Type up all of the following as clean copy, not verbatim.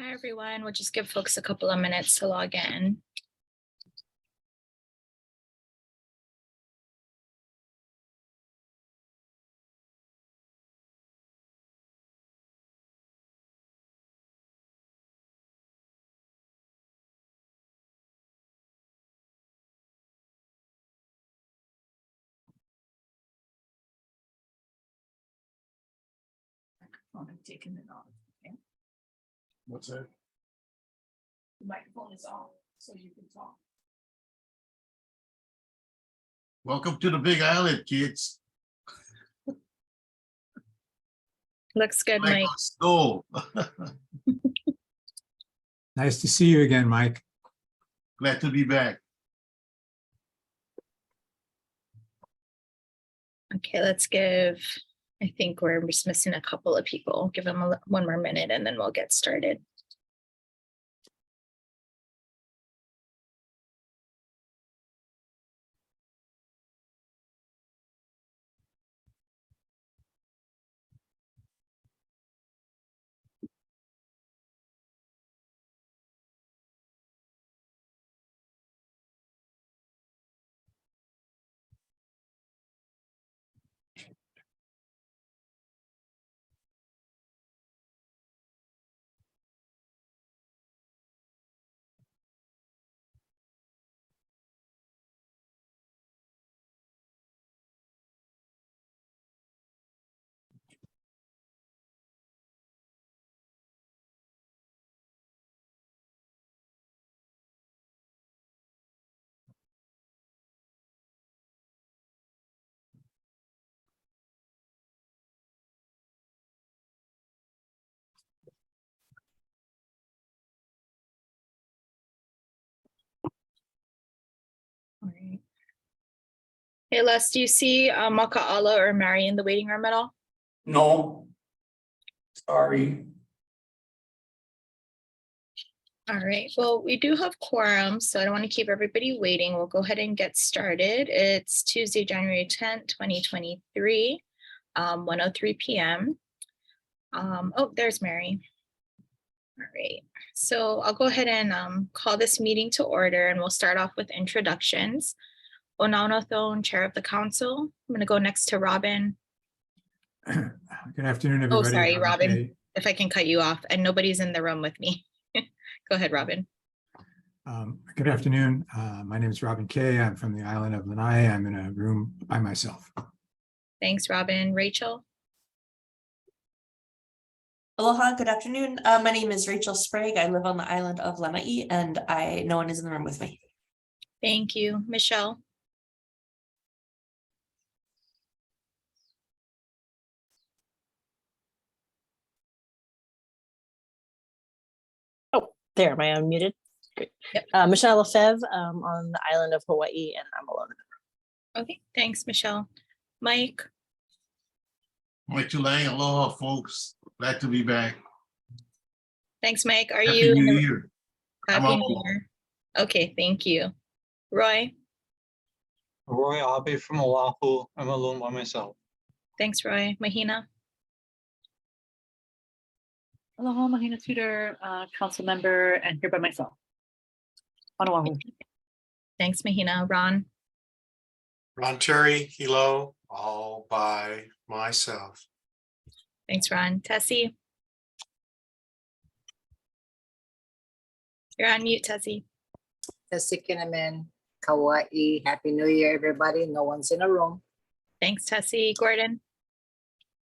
Hi, everyone. We'll just give folks a couple of minutes to log in. I'm taking it off. Okay. What's that? The microphone is off, so you can talk. Welcome to the Big Island, kids. Looks good, Like Mike. snow. Nice to see you again, Mike. Glad to be back. Okay, let's give, I think we're just missing a couple of people. Give them one more minute and then we'll get started. All right. Hey, Les, do you see Maka'ala or Mary in the waiting room at all? No. Sorry. All right, well, we do have quorum, so I don't want to keep everybody waiting. We'll go ahead and get started. It's Tuesday, January 10th, 2023, 1:03 p.m. Oh, there's Mary. All right, so I'll go ahead and call this meeting to order, and we'll start off with introductions. Onaunathone, Chair of the Council. I'm going to go next to Robin. Good afternoon, everybody. Oh, sorry, Robin, Okay. if I can cut you off, and nobody's in the room with me. Go ahead, Robin. Good afternoon. My name is Robin Kay. I'm from the island of Lanai. I'm in a room by myself. Thanks, Robin. Rachel? Aloha, good afternoon. My name is Rachel Sprague. I live on the island of Lanai, and no one is in the room with me. Thank you. Michelle? Oh, there, am I unmuted? Great. Yep. Michelle Lefebvre on the island of Hawaii, and I'm alone. Okay, thanks, Michelle. Mike? Mike Tulang, aloha, folks. Glad to be back. Thanks, Mike. Are Happy you? New Year. I'm Happy on New Year. Okay, thank you. Roy? Roy Abe from Oahu. I'm alone by myself. Thanks, Roy. Mahina? Aloha, Mahina Tudor, council member, and here by myself. On Oahu. Thanks, Mahina. Ron? Ron Terry, hello, all by myself. Thanks, Ron. Tessie? You're on mute, Tessie. Tessie Kinnaman, Kauai. Happy New Year, everybody. No one's in a room. Thanks, Tessie. Gordon?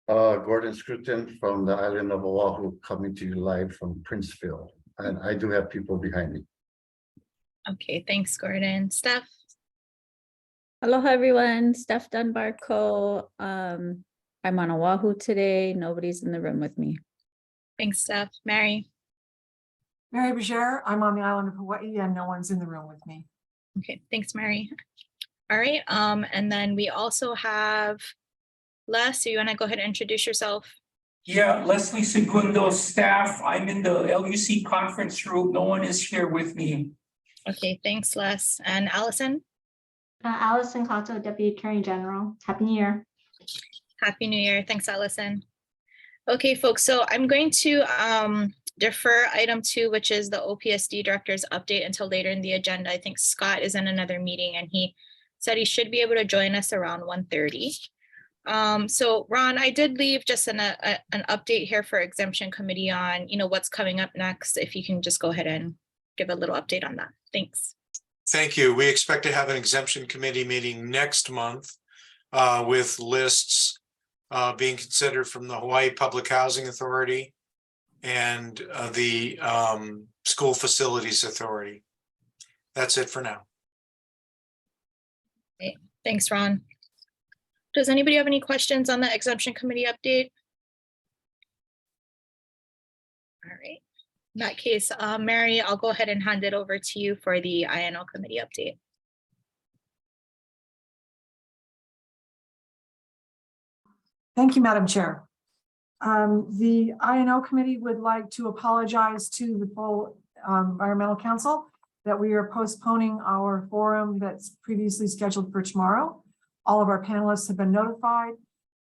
Gordon Scruton from the island of Oahu, coming to you live from Princeville. And I do have people behind me. Okay, thanks, Gordon. Steph? Aloha, everyone. Steph Dunbar-Co. I'm on Oahu today. Nobody's in the room with me. Thanks, Steph. Mary? Mary Bajere, I'm on the island of Hawaii and no one's in the room with me. Okay, thanks, Mary. All right, and then we also have Les. So you want to go ahead and introduce yourself? Yeah, Leslie Segundo, staff. I'm in the LUC conference room. No one is here with me. Okay, thanks, Les. And Allison? Allison Cotto, Deputy Attorney General. Happy New Year. Happy New Year. Thanks, Allison. Okay, folks, so I'm going to defer item 2, which is the OPSD director's update, until later in the agenda. I think Scott is in another meeting and he said he should be able to join us around 1:30. So Ron, I did leave just an update here for exemption committee on, what's coming up next. If you can just go ahead and give a little update on that. Thanks. Thank you. We expect to have an exemption committee meeting next month with lists being considered from the Hawaii Public Housing Authority and the School Facilities Authority. That's it for now. Okay. Thanks, Ron. Does anybody have any questions on the exemption committee update? All right. In that case, Mary, I'll go ahead and hand it over to you for the INO committee update. Thank you, Madam Chair. The INO committee would like to apologize to the full Environmental Council that we are postponing our forum that's previously scheduled for tomorrow. All of our panelists have been notified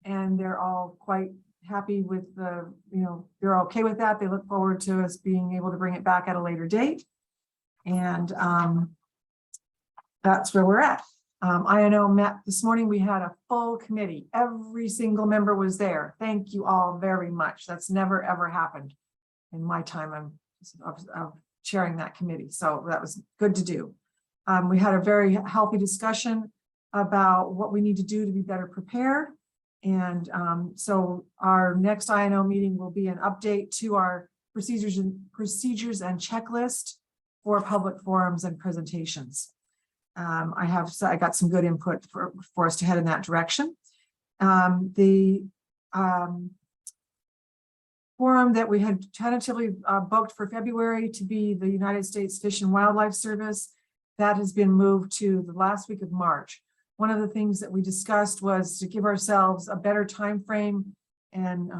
and they're all quite happy with they're okay with that. They look forward to us being able to bring it back at a later date. And that's where we're at. INO met this morning. We had a full committee. Every single member was there. Thank you all very much. That's never, ever happened in my time of chairing that committee. So that was good to do. We had a very healthy discussion about what we need to do to be better prepared. And so our next INO meeting will be an update to our procedures and checklist for public forums and presentations. I got some good input for us to head in that direction. The forum that we had tentatively booked for February to be the United States Fish and Wildlife Service, that has been moved to the last week of March. One of the things that we discussed was to give ourselves a better time frame and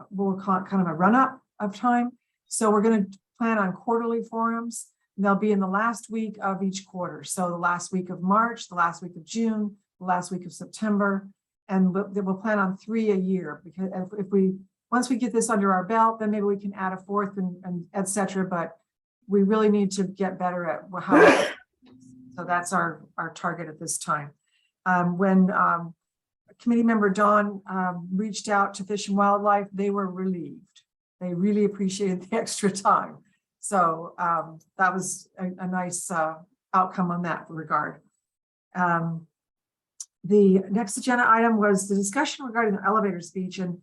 we'll call it kind of a run-up of time. So we're going to plan on quarterly forums. They'll be in the last week of each quarter. So the last week of March, the last week of June, the last week of September, and we'll plan on 3 a year, because once we get this under our belt, then maybe we can add a fourth and et cetera, but we really need to get better at how. So that's our target at this time. When committee member Dawn reached out to Fish and Wildlife, they were relieved. They really appreciated the extra time. So that was a nice outcome on that regard. The next agenda item was the discussion regarding the elevator speech, and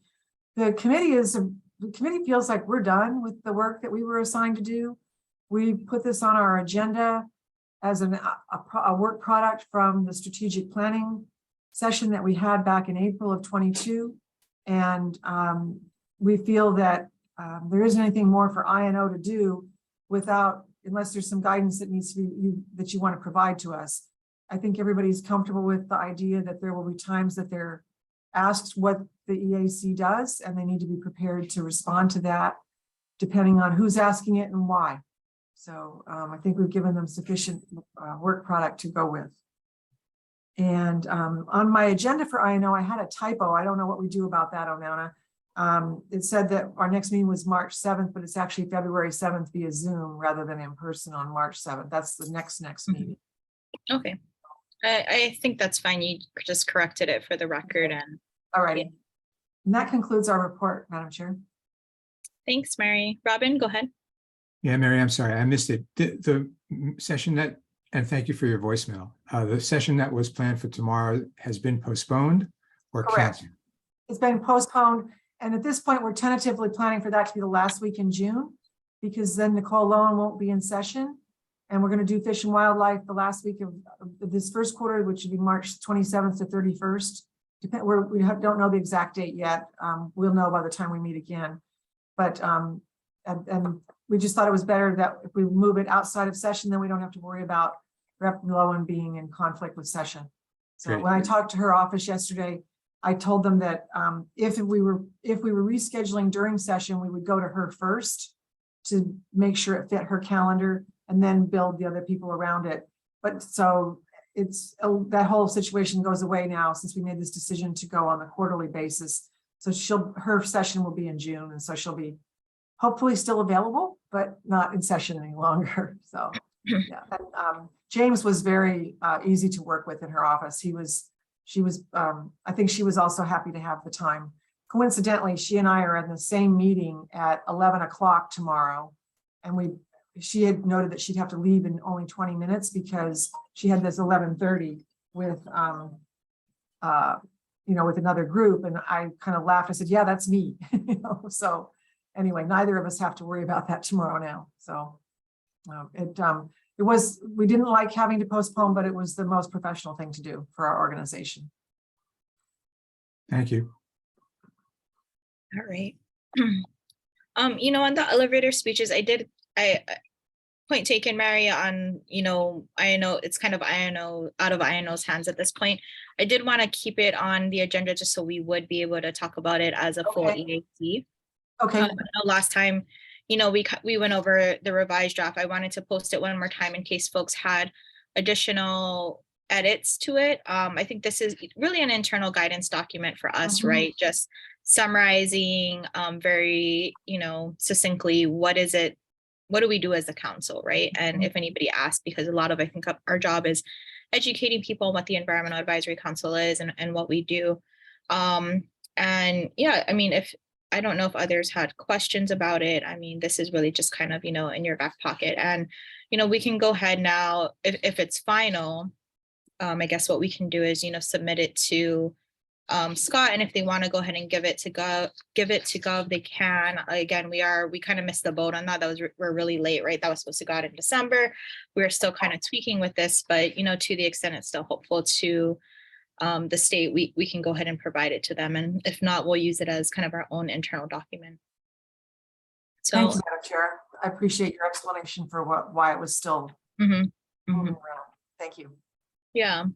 the committee feels like we're done with the work that we were assigned to do. We put this on our agenda as a work product from the strategic planning session that we had back in April of 22. And we feel that there isn't anything more for INO to do unless there's some guidance that needs to be that you want to provide to us. I think everybody's comfortable with the idea that there will be times that they're asked what the EAC does, and they need to be prepared to respond to that depending on who's asking it and why. So I think we've given them sufficient work product to go with. And on my agenda for INO, I had a typo. I don't know what we do about that, Onana. It said that our next meeting was March 7th, but it's actually February 7th via Zoom rather than in person on March 7th. That's the next meeting. Okay. I think that's fine. You just corrected it for the record. And all right. And that concludes our report, Madam Chair. Thanks, Mary. Robin, go ahead. Yeah, Mary, I'm sorry, I missed it. The session and thank you for your voicemail. The session that was planned for tomorrow has been postponed or Correct. canceled? It's been postponed. And at this point, we're tentatively planning for that to be the last week in June, because then Nicole Lowen won't be in session. And we're going to do Fish and Wildlife the last week of this first quarter, which would be March 27th to 31st. We don't know the exact date yet. We'll know by the time we meet again. But and we just thought it was better that if we move it outside of session, then we don't have to worry about Rep. Lowen being in conflict with session. So Great. when I talked to her office yesterday, I told them that if we were rescheduling during session, we would go to her first to make sure it fit her calendar and then build the other people around it. But so that whole situation goes away now since we made this decision to go on the quarterly basis. So her session will be in June, and so she'll be hopefully still available, but not in session any longer. So, yeah. And James was very easy to work with in her office. She was, I think she was also happy to have the time. Coincidentally, she and I are in the same meeting at 11 o'clock tomorrow. And she had noted that she'd have to leave in only 20 minutes because she had this 11:30 with, with another group. And I kind of laughed. I said, yeah, that's me. So anyway, neither of us have to worry about that tomorrow now. So we didn't like having to postpone, but it was the most professional thing to do for our organization. Thank you. All right. On the elevator speeches, I point taken, Mary, on, I know it's kind of out of INO's hands at this point. I did want to keep it on the agenda just so we would be able to talk about it as a full EAC. Okay. I know last time, we went over the revised draft. I wanted to post it one more time in case folks had additional edits to it. I think this is really an internal guidance document for us, right? Just summarizing very, succinctly, what do we do as a council, right? And if anybody asks, because a lot of, I think our job is educating people on what the Environmental Advisory Council is and what we do. And yeah, I mean, I don't know if others had questions about it. I mean, this is really just kind of, in your back pocket. And, we can go ahead now, if it's final, I guess what we can do is, submit it to Scott, and if they want to go ahead and give it to Gov, they can. Again, we kind of missed the boat on that. We're really late, right? That was supposed to go out in December. We're still kind of tweaking with this, but to the extent it's still hopeful to the state, we can go ahead and provide it to them, and if not, we'll use it as kind of our own internal document. So thank you, Madam Chair. I appreciate your explanation for why it was still moving around. Thank you. Yeah.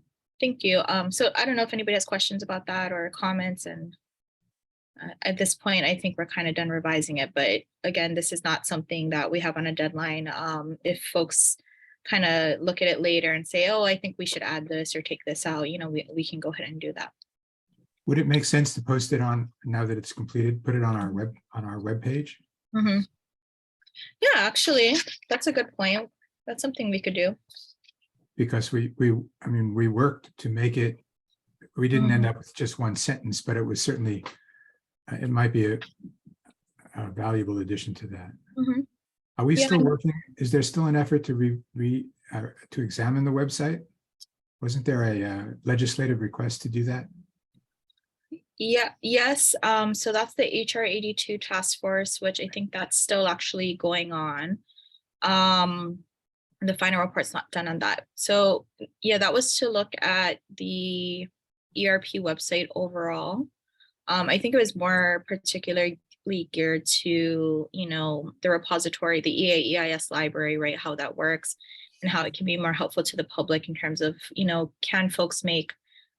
Thank you. So I don't know if anybody has questions about that or comments, and at this point, I think we're kind of done revising it. But again, this is not something that we have on a deadline. If folks kind of look at it later and say, oh, I think we should add this or take this out, we can go ahead and do that. Would it make sense to post it on, now that it's completed, put it on our web page? Yeah, actually, that's a good point. That's something we could do. Because we worked to make it, we didn't end up with just one sentence, but it was certainly, it might be a valuable addition to that. Are we still working? Is there still an effort to to examine the website? Wasn't there a legislative request to do that? Yeah, yes. So that's the HR 82 task force, which I think that's still actually going on. The final report's not done on that. So yeah, that was to look at the ERP website overall. I think it was more particularly geared to, the repository, the EAEIS library, right? How that works and how it can be more helpful to the public in terms of, can folks make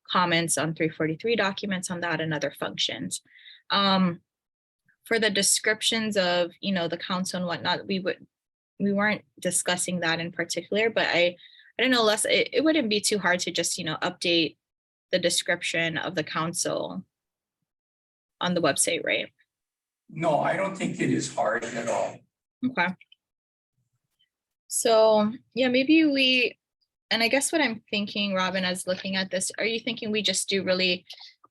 comments on 343 documents on that and other functions. For the descriptions of, the council and whatnot, we weren't discussing that in particular, but I don't know, Les, it wouldn't be too hard to just, update the description of the council on the website, right? No, I don't think it is hard at all. Okay. So yeah, maybe and I guess what I'm thinking, Robin, as looking at this, are you thinking we just do really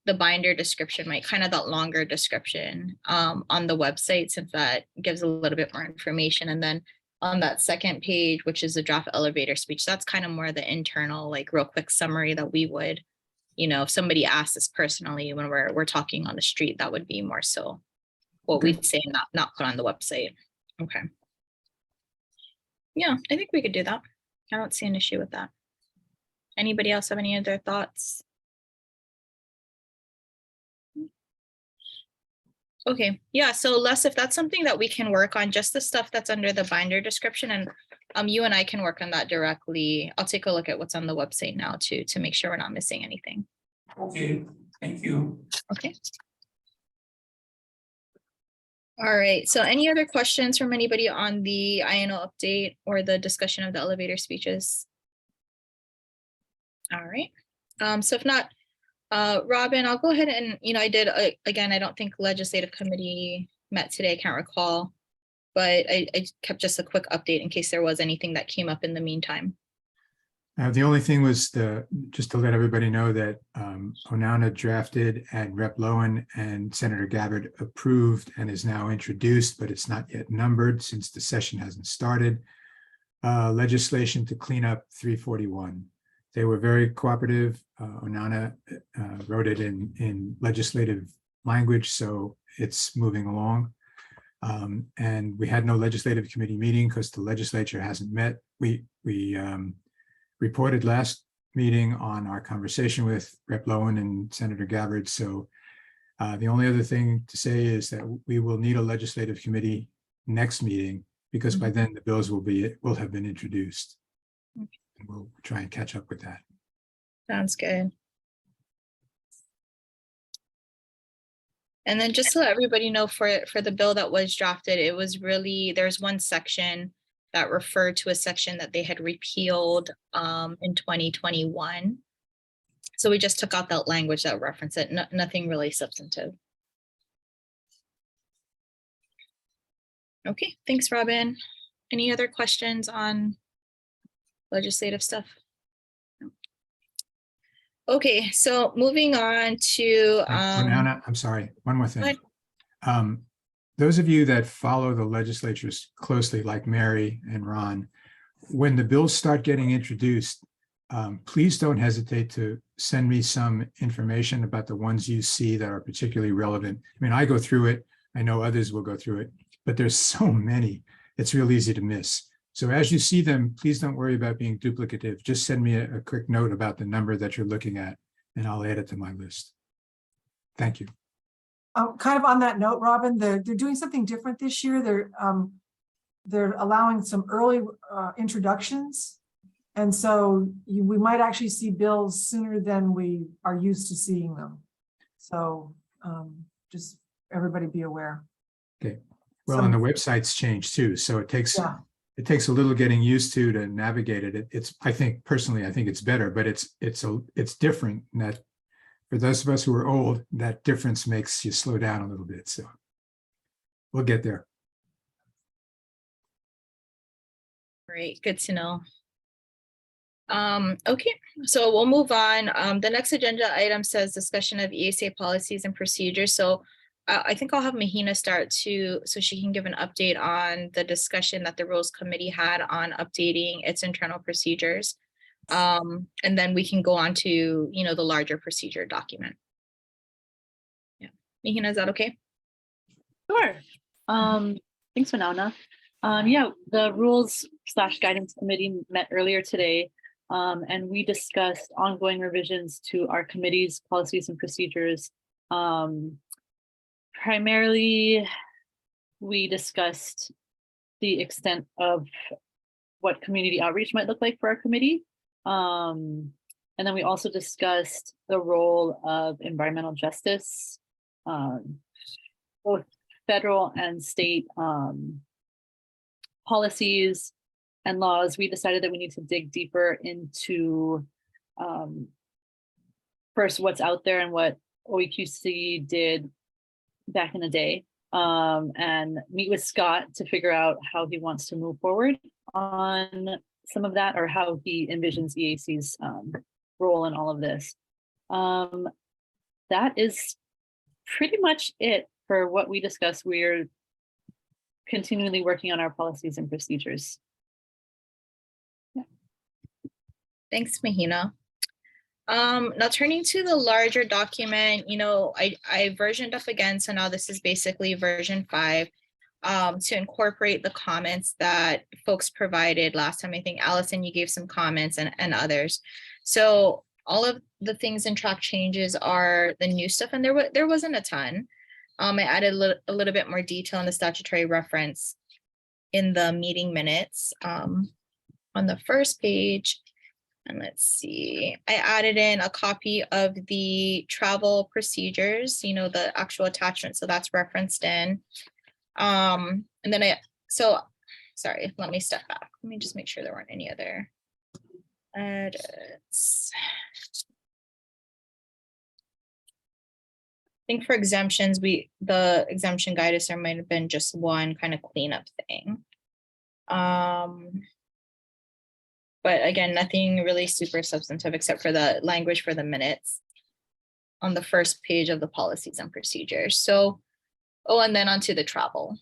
the binder description, right? Kind of that longer description on the website, since that gives a little bit more information. And then on that second page, which is the draft elevator speech, that's kind of more the internal, like real quick summary that we would, if somebody asks us personally when we're talking on the street, that would be more so what we'd say, not put on the website. Okay. Yeah, I think we could do that. I don't see an issue with that. Anybody else have any other thoughts? Okay, yeah, so Les, if that's something that we can work on, just the stuff that's under the binder description, and you and I can work on that directly. I'll take a look at what's on the website now to make sure we're not missing anything. Okay, thank you. Okay. All right, so any other questions from anybody on the INO update or the discussion of the elevator speeches? All right, so if not, Robin, I'll go ahead and, I did, again, I don't think legislative committee met today, I can't recall. but I kept just a quick update in case there was anything that came up in the meantime. The only thing was just to let everybody know that Onana drafted and Rep. Lowen and Senator Gabbard approved and is now introduced, but it's not yet numbered since the session hasn't started. Legislation to clean up 341. They were very cooperative. Onana wrote it in legislative language, so it's moving along. And we had no legislative committee meeting because the legislature hasn't met. We reported last meeting on our conversation with Rep. Lowen and Senator Gabbard. So the only other thing to say is that we will need a legislative committee next meeting because by then the bills will have been introduced. And we'll try and catch up with that. Sounds good. And then just to let everybody know, for the bill that was drafted, it was really, there's one section that referred to a section that they had repealed in 2021. So we just took out that language that referenced it, nothing really substantive. Okay, thanks, Robin. Any other questions on legislative stuff? Okay, so moving on to Onana, I'm sorry, one more thing. What? Those of you that follow the legislatures closely, like Mary and Ron, when the bills start getting introduced, please don't hesitate to send me some information about the ones you see that are particularly relevant. I mean, I go through it. I know others will go through it, but there's so many, it's real easy to miss. So as you see them, please don't worry about being duplicative. Just send me a quick note about the number that you're looking at, and I'll add it to my list. Thank you. Kind of on that note, Robin, they're doing something different this year. They're allowing some early introductions. And so we might actually see bills sooner than we are used to seeing them. So just everybody be aware. Okay. Well, and the website's changed too. So it takes a little getting used to navigate it. It's I think personally, I think it's better, but it's different in that for those of us who are old, that difference makes you slow down a little bit. So we'll get there. Great, good to know. Okay, so we'll move on. The next agenda item says discussion of EAC policies and procedures. So I think I'll have Mahina start so she can give an update on the discussion that the Rules Committee had on updating its internal procedures. And then we can go on to, the larger procedure document. Yeah, Mahina, is that okay? Sure. Thanks, Winona. Yeah, the Rules/Guidance Committee met earlier today, and we discussed ongoing revisions to our committee's policies and procedures. Primarily, we discussed the extent of what community outreach might look like for our committee. And then we also discussed the role of environmental justice, both federal and state policies and laws. We decided that we need to dig deeper into first what's out there and what OEQC did back in the day, and meet with Scott to figure out how he wants to move forward on some of that, or how he envisions EAC's role in all of this. That is pretty much it for what we discussed. We're continually working on our policies and procedures. Yeah. Thanks, Mahina. Now turning to the larger document, I versioned up again. So now this is basically version 5 to incorporate the comments that folks provided last time. I think Allison, you gave some comments and others. So all of the things in track changes are the new stuff, and there wasn't a ton. I added a little bit more detail in the statutory reference in the meeting minutes on the first page. And let's see, I added in a copy of the travel procedures, the actual attachment. So that's referenced in. And then sorry, let me step back. Let me just make sure there weren't any other edits. think for exemptions, the exemption guidance, there might have been just one kind of cleanup thing. But again, nothing really super substantive except for the language for the minutes on the first page of the policies and procedures. So, oh, and then onto the travel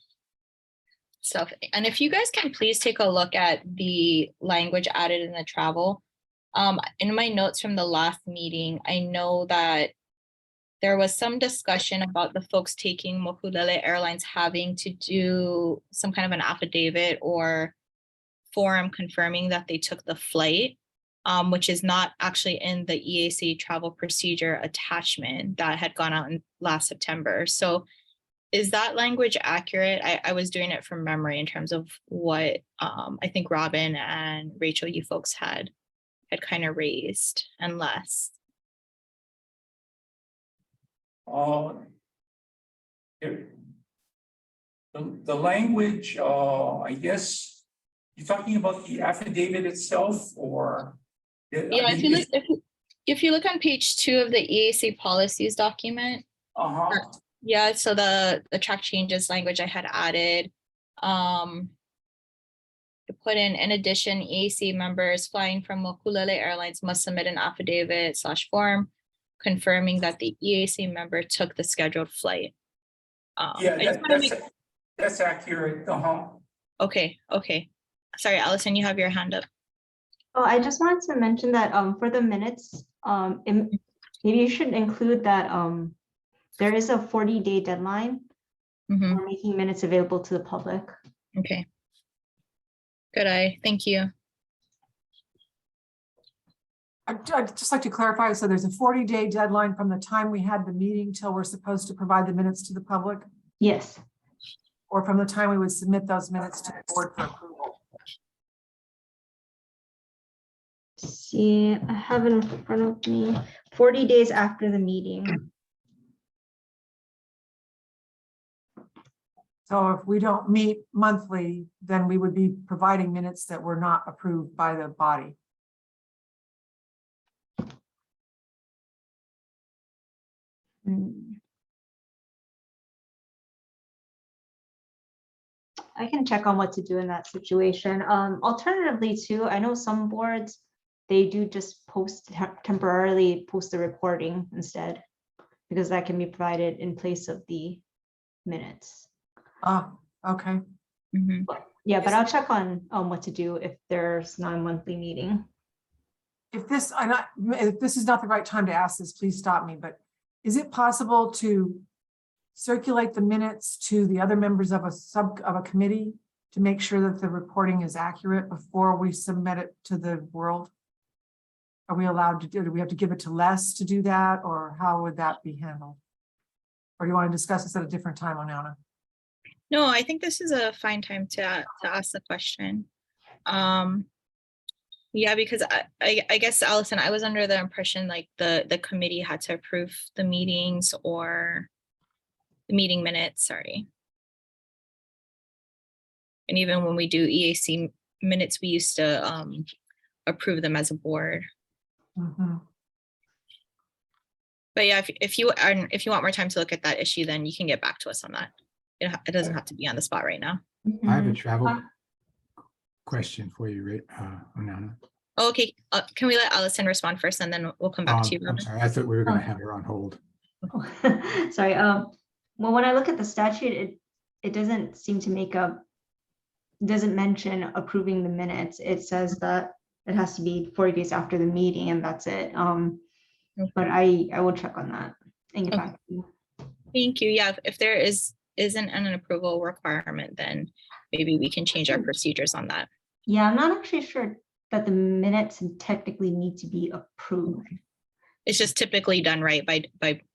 stuff. And if you guys can please take a look at the language added in the travel. In my notes from the last meeting, I know that there was some discussion about the folks taking Mokulele Airlines having to do some kind of an affidavit or form confirming that they took the flight, which is not actually in the EAC travel procedure attachment that had gone out in last September. So is that language accurate? I was doing it from memory in terms of what I think Robin and Rachel, you folks had kind of raised and less. The language, I guess, you're talking about the affidavit itself, or? Yeah, if you look on page 2 of the EAC policies document. Yeah, so the track changes language I had added. To put in addition, EAC members flying from Mokulele Airlines must submit an affidavit / form confirming that the EAC member took the scheduled flight. Yeah, that's accurate. Okay. Sorry, Allison, you have your hand up. Oh, I just wanted to mention that for the minutes, maybe you should include that there is a 40-day deadline for making minutes available to the public. Okay. Good eye. Thank you. I'd just like to clarify, so there's a 40-day deadline from the time we had the meeting till we're supposed to provide the minutes to the public? Yes. Or from the time we would submit those minutes to the board for approval? See, I have it in front of me. 40 days after the meeting. So if we don't meet monthly, then we would be providing minutes that were not approved by the body. I can check on what to do in that situation. Alternatively, too, I know some boards, they do just temporarily post the reporting instead, because that can be provided in place of the minutes. Oh, okay. Yeah, but I'll check on what to do if there's not a monthly meeting. If this is not the right time to ask this, please stop me, but is it possible to circulate the minutes to the other members of a committee to make sure that the reporting is accurate before we submit it to the world? Are we allowed to do we have to give it to Les to do that, or how would that be handled? Or do you want to discuss this at a different time, Onana? No, I think this is a fine time to ask the question. Yeah, because I guess, Allison, I was under the impression like the committee had to approve the meetings or the meeting minutes, sorry. And even when we do EAC minutes, we used to approve them as a board. But yeah, if you want more time to look at that issue, then you can get back to us on that. It doesn't have to be on the spot right now. I have a travel question for you, Onana. Okay, can we let Allison respond first, and then we'll come back to you, I'm Robin? sorry, I thought we were going to have her on hold. Sorry. Well, when I look at the statute, it doesn't seem to doesn't mention approving the minutes. It says that it has to be 40 days after the meeting, and that's it. But I will check on that and get back to you. Thank you. Yeah, if there isn't an approval requirement, then maybe we can change our procedures on that. Yeah, I'm not actually sure that the minutes technically need to be approved. It's just typically done right by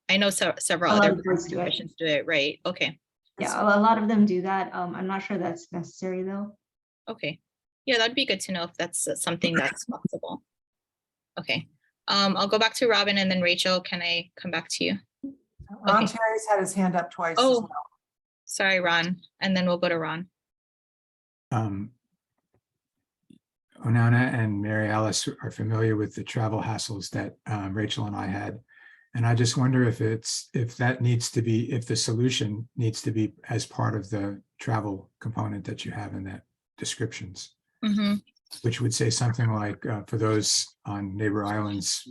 I know several other commissions do it right. Okay. Yeah, a lot of them do that. I'm not sure that's necessary though. Okay. Yeah, that'd be good to know if that's something that's possible. Okay. I'll go back to Robin and then Rachel. Can I come back to you? Ron Terry's had his hand up twice. Oh, as well. Sorry, Ron. And then we'll go to Ron. Onana and Mary Alice are familiar with the travel hassles that Rachel and I had And I just wonder if that needs to be, if the solution needs to be as part of the travel component that you have in that descriptions, Mhm. which would say something like, for those on neighbor islands,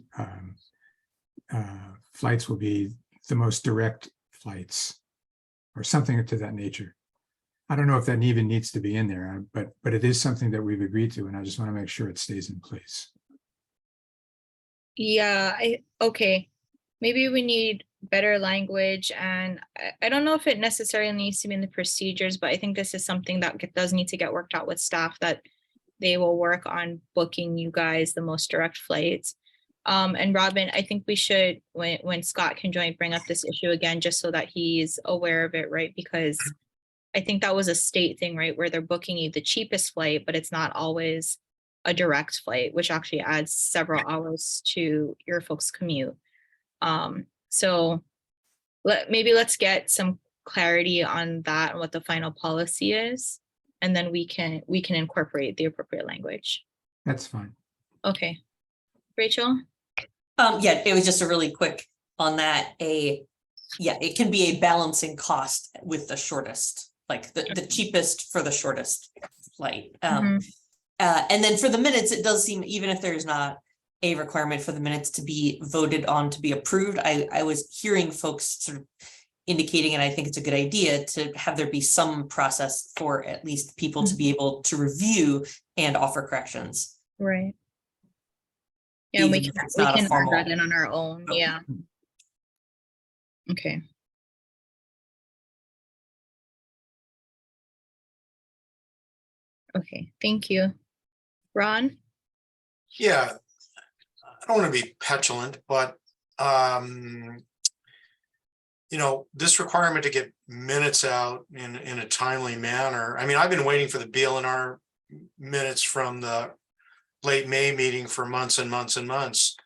flights will be the most direct flights, or something to that nature. I don't know if that even needs to be in there, but it is something that we've agreed to, and I just want to make sure it stays in place. Yeah, okay. Maybe we need better language, and I don't know if it necessarily needs to be in the procedures, but I think this is something that does need to get worked out with staff, that they will work on booking you guys the most direct flights. And Robin, I think we should, when Scott can join, bring up this issue again, just so that he's aware of it, right? Because I think that was a state thing, right? Where they're booking you the cheapest flight, but it's not always a direct flight, which actually adds several hours to your folks' commute. So maybe let's get some clarity on that and what the final policy is, and then we can incorporate the appropriate language. That's fine. Okay. Rachel? Yeah, it was just a really quick on that. Yeah, it can be a balancing cost with the shortest, like the cheapest for the shortest flight. And then for the minutes, it does seem, even if there's not a requirement for the minutes to be voted on to be approved, I was hearing folks sort of indicating, and I think it's a good idea to have there be some process for at least people to be able to review and offer corrections. Right. Yeah, we can add formal. that in on our own. Yeah. Okay. Okay, thank you. Ron? Yeah, I don't want to be petulant, but this requirement to get minutes out in a timely manner. I mean, I've been waiting for the BLNR minutes from the late May meeting for months and months and months.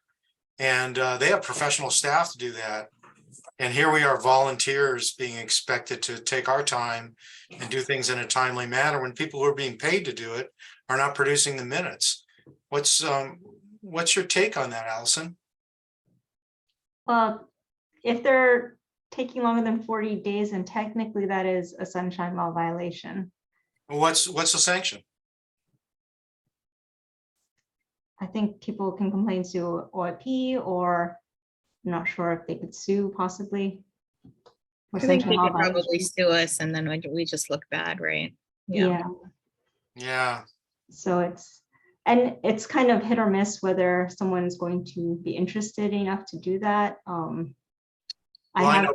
And they have professional staff to do that. And here we are, volunteers being expected to take our time and do things in a timely manner when people who are being paid to do it are not producing the minutes. What's your take on that, Allison? Well, if they're taking longer than 40 days, and technically that is a sunshine law violation. What's the sanction? I think people can complain to OIP, or I'm not sure if they could sue possibly. I think they could probably sue us, and then we just look bad, right? Yeah. So it's kind of hit or miss whether someone's going to be interested enough to do that. I know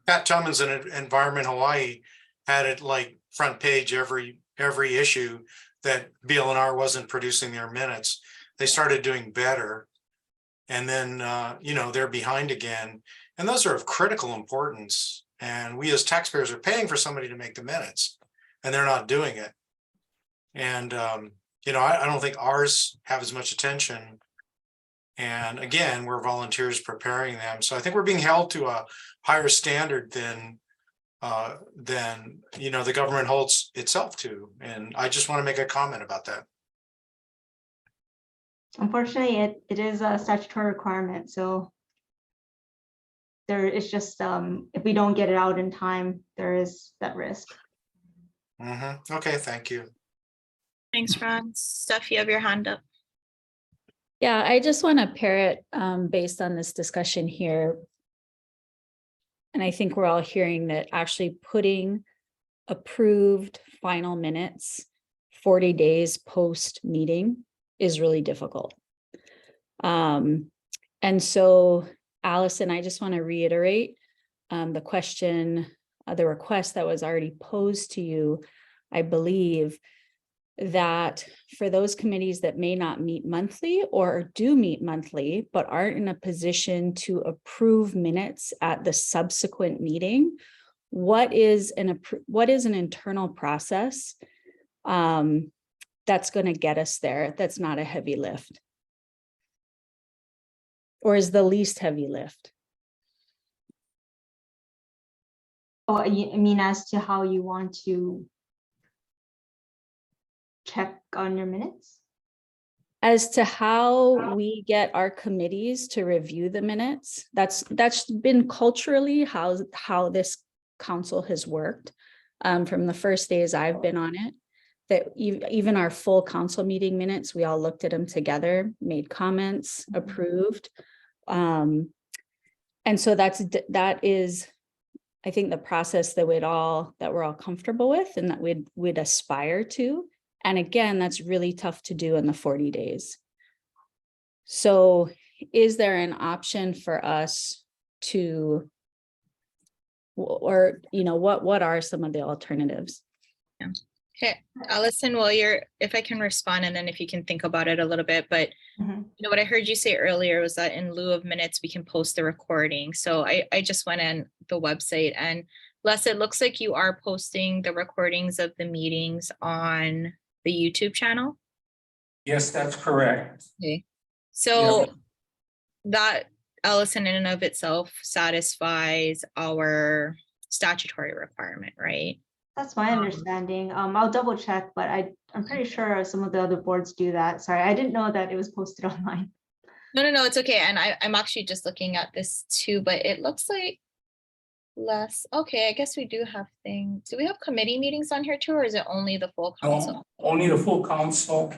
Pat Tummins in Environment Hawaii had it like front page every issue that BLNR wasn't producing their minutes. They started doing better, and then they're behind again, and those are of critical importance, and we as taxpayers are paying for somebody to make the minutes, and they're not doing it. And I don't think ours have as much attention, and again, we're volunteers preparing them, so I think we're being held to a higher standard than the government holds itself to. And I just want to make a comment about that. Unfortunately, it is a statutory requirement, so there is just if we don't get it out in time, there is that risk. Okay, thank you. Thanks, Ron. Steph, you have your hand up. Yeah, I just want to pair it based on this discussion here. And I think we're all hearing that actually putting approved final minutes 40 days post meeting is really difficult. And so, Allison, I just want to reiterate the question, the request that was already posed to you. I believe that for those committees that may not meet monthly or do meet monthly, but aren't in a position to approve minutes at the subsequent meeting, what is an internal process that's going to get us there? That's not a heavy lift, or is the least heavy lift? Oh, I mean, as to how you want to check on your minutes? as to how we get our committees to review the minutes, that's been culturally how this council has worked from the first days I've been on it. That even our full council meeting minutes, we all looked at them together, made comments, approved. And so that is, I think, the process that we're all comfortable with and that we'd aspire to. And again, that's really tough to do in the 40 days. So is there an option for us to, or, what are some of the alternatives? Yeah. Okay, Allison, if I can respond, and then if you can think about it a little bit, but what I heard you say earlier was that in lieu of minutes, we can post the recording. So I just went on the website, and Les, it looks like you are posting the recordings of the meetings on the YouTube channel. Yes, that's correct. Okay, so that, Allison, in and of itself satisfies our statutory requirement, right? That's my understanding. I'll double check, but I'm pretty sure some of the other boards do that. Sorry, I didn't know that it was posted online. No, it's okay. And I'm actually just looking at this too, but it looks like less. Okay, I guess we do have things. Do we have committee meetings on here too, or is it only the full council? No, only the full council.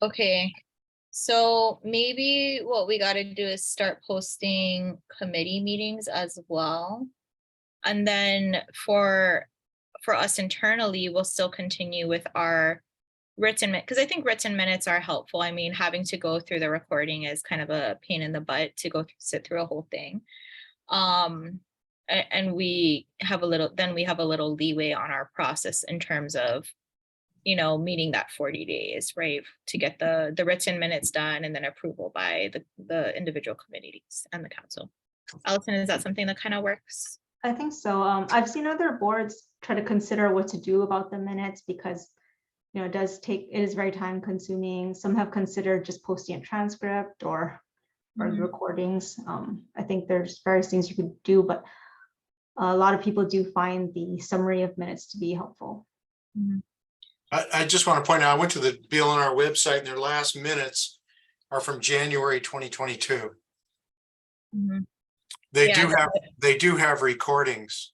Okay, so maybe what we got to do is start posting committee meetings as well. And then for us internally, we'll still continue with our written, because I think written minutes are helpful. I mean, having to go through the recording is kind of a pain in the butt to sit through a whole thing. And we have a little leeway on our process in terms of, meeting that 40 days, right? To get the written minutes done and then approval by the individual committees and the council. Allison, is that something that kind of works? I think so. I've seen other boards try to consider what to do about the minutes because, it is very time consuming. Some have considered just posting a transcript or the recordings. I think there's various things you could do, but a lot of people do find the summary of minutes to be helpful. I just want to point out, I went to the BLNR website and their last minutes are from January 2022. They do have recordings.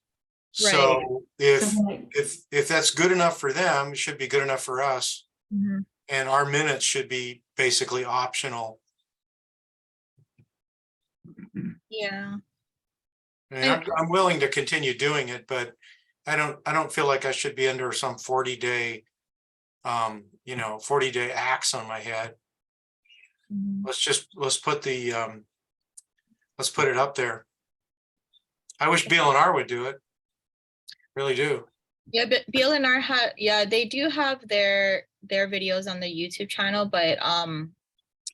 Right. So if that's good enough for them, it should be good enough for us. And our minutes should be basically optional. Yeah. I'm willing to continue doing it, but I don't feel like I should be under some 40-day 40-day axe on my head. Let's put it up there. I wish BLNR would do it. Really do. Yeah, but BLNR they do have their videos on the YouTube channel, but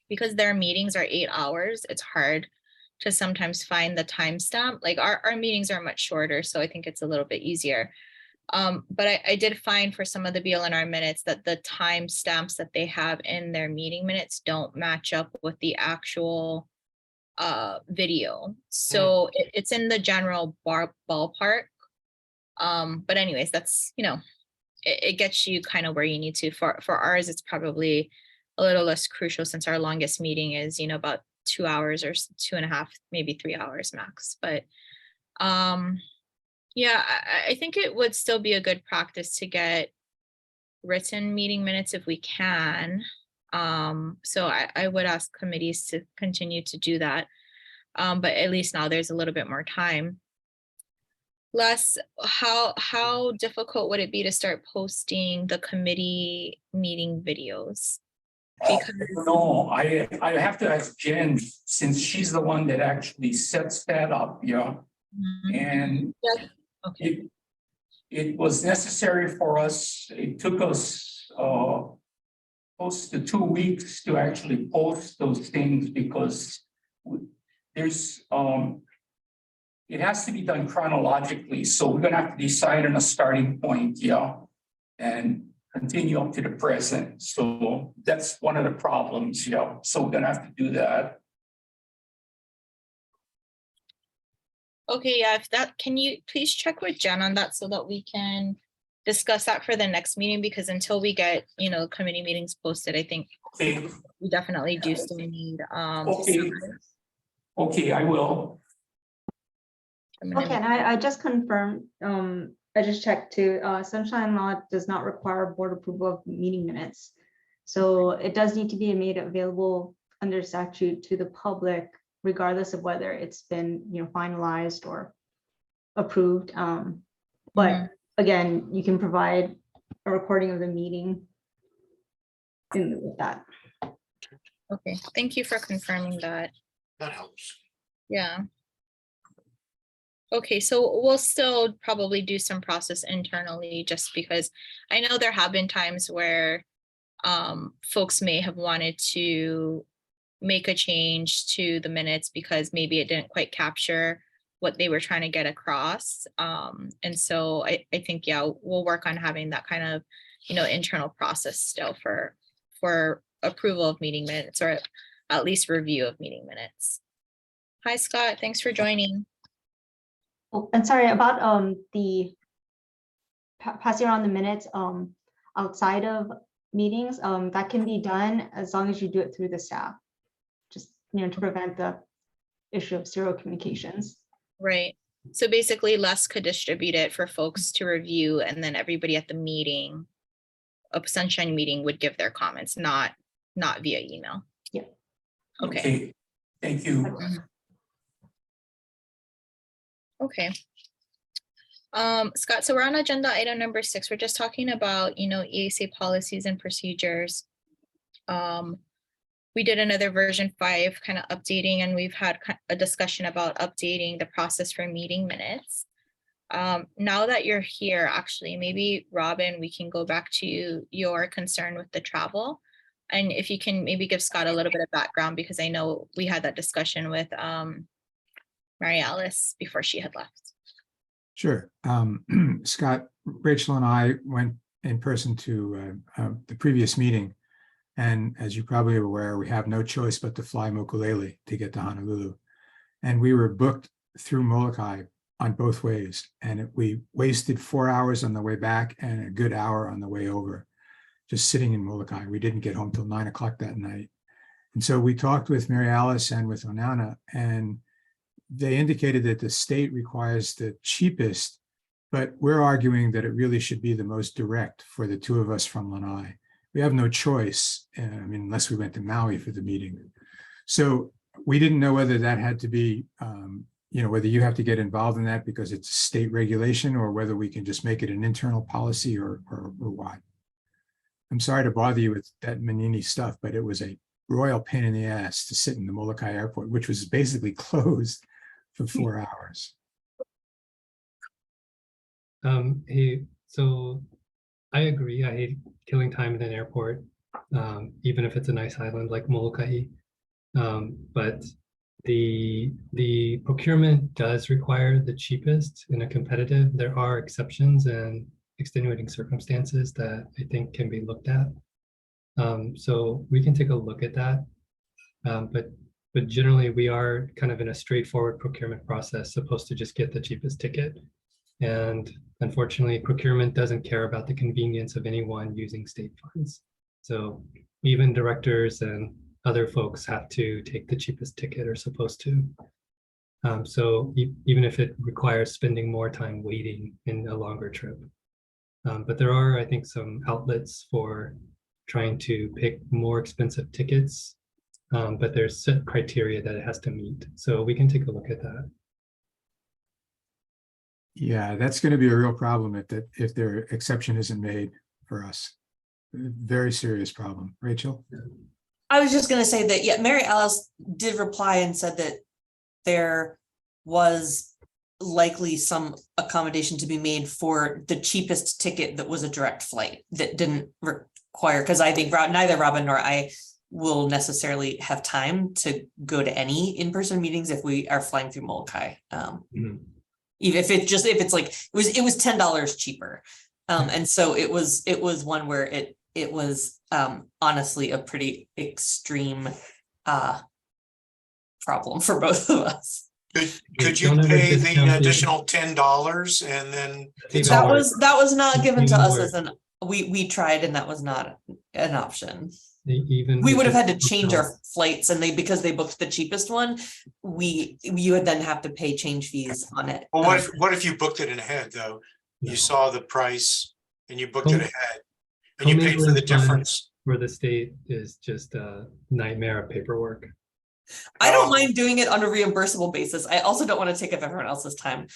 because their meetings are 8 hours, it's hard to sometimes find the timestamp. Like our meetings are much shorter, so I think it's a little bit easier. But I did find for some of the BLNR minutes that the timestamps that they have in their meeting minutes don't match up with the actual video. So it's in the general ballpark. But anyways, that's, it gets you kind of where you need to. For ours, it's probably a little less crucial since our longest meeting is, about 2 hours or 2.5, maybe 3 hours max. But yeah, I think it would still be a good practice to get written meeting minutes if we can. So I would ask committees to continue to do that. But at least now there's a little bit more time. Les, how difficult would it be to start posting the committee meeting videos? Because No, I have to ask Jen, since she's the one that actually sets that up, and it was necessary for us. It took us close to 2 weeks to actually post those things because there's it has to be done chronologically. So we're gonna have to decide on a starting point, and continue up to the present. So that's one of the problems, so we're gonna have to do that. Okay, yeah, can you please check with Jen on that so that we can discuss that for the next meeting, because until we get, committee meetings posted, I think Okay, we definitely do still need, okay, okay, I will. Okay, and I just confirmed, I just checked too, sunshine law does not require board approval of meeting minutes. So it does need to be made available under statute to the public, regardless of whether it's been, finalized or approved. But again, you can provide a recording of the meeting in lieu of that. Okay, thank you for confirming that. That helps. Yeah. Okay, so we'll still probably do some process internally, just because I know there have been times where folks may have wanted to make a change to the minutes because maybe it didn't quite capture what they were trying to get across. And so I think, yeah, we'll work on having that kind of, internal process still for approval of meeting minutes, or at least review of meeting minutes. Hi, Scott. Thanks for joining. Oh, and sorry about the passing around the minutes outside of meetings. That can be done as long as you do it through the staff, just to prevent the issue of serial communications. Right. So basically, Les could distribute it for folks to review, and then everybody at the meeting, a sunshine meeting, would give their comments, not via email. Yeah. Okay. Thank you. Okay. Scott, so we're on agenda item number 6. We're just talking about, EAC policies and procedures. We did another version 5 kind of updating, and we've had a discussion about updating the process for meeting minutes. Now that you're here, actually, maybe Robin, we can go back to your concern with the travel. And if you can maybe give Scott a little bit of background, because I know we had that discussion with Mary Alice before she had left. Sure. Scott, Rachel and I went in person to the previous meeting. And as you probably are aware, we have no choice but to fly Mokulele to get to Honolulu. And we were booked through Molokai on both ways. And we wasted 4 hours on the way back and a good hour on the way over, just sitting in Molokai. We didn't get home till 9 o'clock that night. And so we talked with Mary Alice and with Onana, and they indicated that the state requires the cheapest, but we're arguing that it really should be the most direct for the two of us from Lanai. We have no choice, unless we went to Maui for the meeting. So we didn't know whether that had to be, whether you have to get involved in that because it's state regulation, or whether we can just make it an internal policy or what. I'm sorry to bother you with that Manini stuff, but it was a royal pain in the ass to sit in the Molokai airport, which was basically closed for 4 hours. Hey, so I agree. I hate killing time in an airport, even if it's a nice island like Molokai. But the procurement does require the cheapest in a competitive. There are exceptions and extenuating circumstances that I think can be looked at. So we can take a look at that. But generally, we are kind of in a straightforward procurement process, supposed to just get the cheapest ticket. And unfortunately, procurement doesn't care about the convenience of anyone using state funds. So even directors and other folks have to take the cheapest ticket, or supposed to. So even if it requires spending more time waiting in a longer trip. But there are, I think, some outlets for trying to pick more expensive tickets, but there's set criteria that it has to meet. So we can take a look at that. Yeah, that's going to be a real problem if their exception isn't made for us. Very serious problem. Rachel? I was just gonna say that, yeah, Mary Alice did reply and said that there was likely some accommodation to be made for the cheapest ticket that was a direct flight that didn't require, because I think neither Robin nor I will necessarily have time to go to any in-person meetings if we are flying through Molokai. Even if it was $10 cheaper. And so it was one where it was honestly a pretty extreme problem for both of us. Could you don't have a pay the discounted- additional $10 and then That's it's even all? worse. That was not It's given to even us worse. as an, we tried and that was not an option. Even We with would have the had to change our hotel. flights and because they booked the cheapest one, you would then have to pay change fees on it. Well, what if you booked it in ahead though? No. You saw the price and you booked it Com- ahead and you paid for the Commingling fund difference. For the state is just a nightmare of paperwork. I don't mind doing it on a reimbursable basis. I also don't want to take up everyone else's time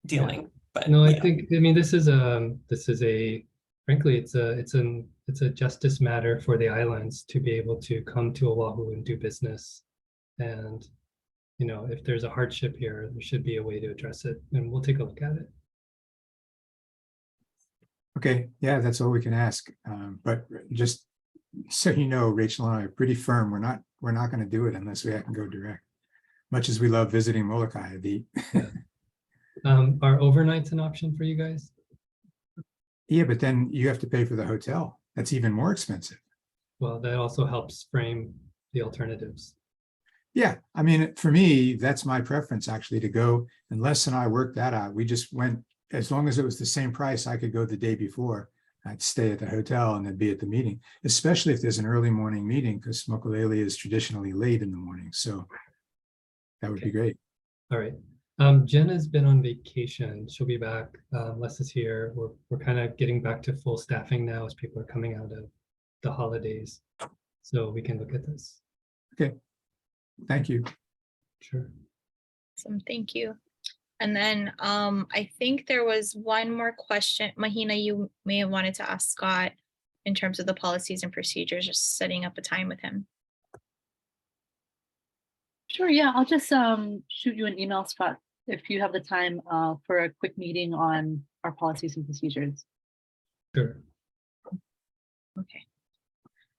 dealing, but No, I yeah. think, I mean, this is a, frankly, it's a justice matter for the islands to be able to come to Oahu and do business. And, you know, if there's a hardship here, there should be a way to address it, and we'll take a look at it. Okay, yeah, that's all we can ask. But just so you know, Rachel and I are pretty firm. We're not going to do it unless we can go direct. Much as we love visiting Molokai, Are overnights an option for you guys? yeah, but then you have to pay for the hotel. That's even more expensive. Well, that also helps frame the alternatives. Yeah, I mean, for me, that's my preference actually to go. And Les and I worked that out. We just went, as long as it was the same price, I could go the day before. I'd stay at the hotel and then be at the meeting, especially if there's an early morning meeting, because Mokulele is traditionally late in the morning. So that would be great. All right. Jen has been on vacation. She'll be back. Les is here. We're kind of getting back to full staffing now as people are coming out of the holidays. So we can look at this. Okay. Thank you. Sure. Awesome, thank you. And then I think there was one more question. Mahina, you may have wanted to ask Scott in terms of the policies and procedures, just setting up a time with him. Sure, yeah, I'll just shoot you an email, Scott, if you have the time for a quick meeting on our policies and procedures. Sure. Okay.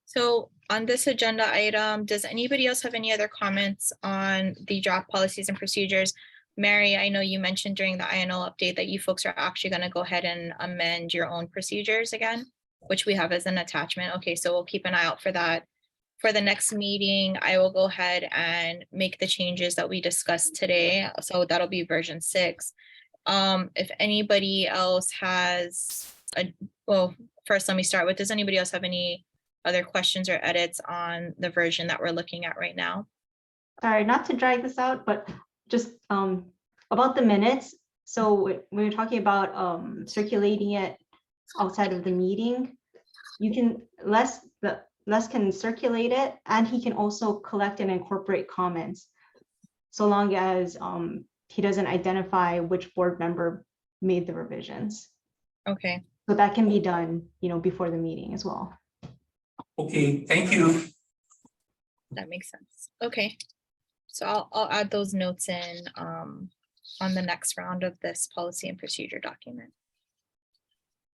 So on this agenda item, does anybody else have any other comments on the draft policies and procedures? Mary, I know you mentioned during the INL update that you folks are actually going to go ahead and amend your own procedures again, which we have as an attachment. Okay, so we'll keep an eye out for that. For the next meeting, I will go ahead and make the changes that we discussed today. So that'll be version 6. If anybody else has, well, first let me start with, does anybody else have any other questions or edits on the version that we're looking at right now? Sorry, not to drag this out, but just about the minutes. So when we're talking about circulating it outside of the meeting, you can, Les can circulate it, and he can also collect and incorporate comments, so long as he doesn't identify which board member made the revisions. Okay. So that can be done, you know, before the meeting as well. Okay, thank you. That makes sense. Okay. So I'll add those notes in on the next round of this policy and procedure document.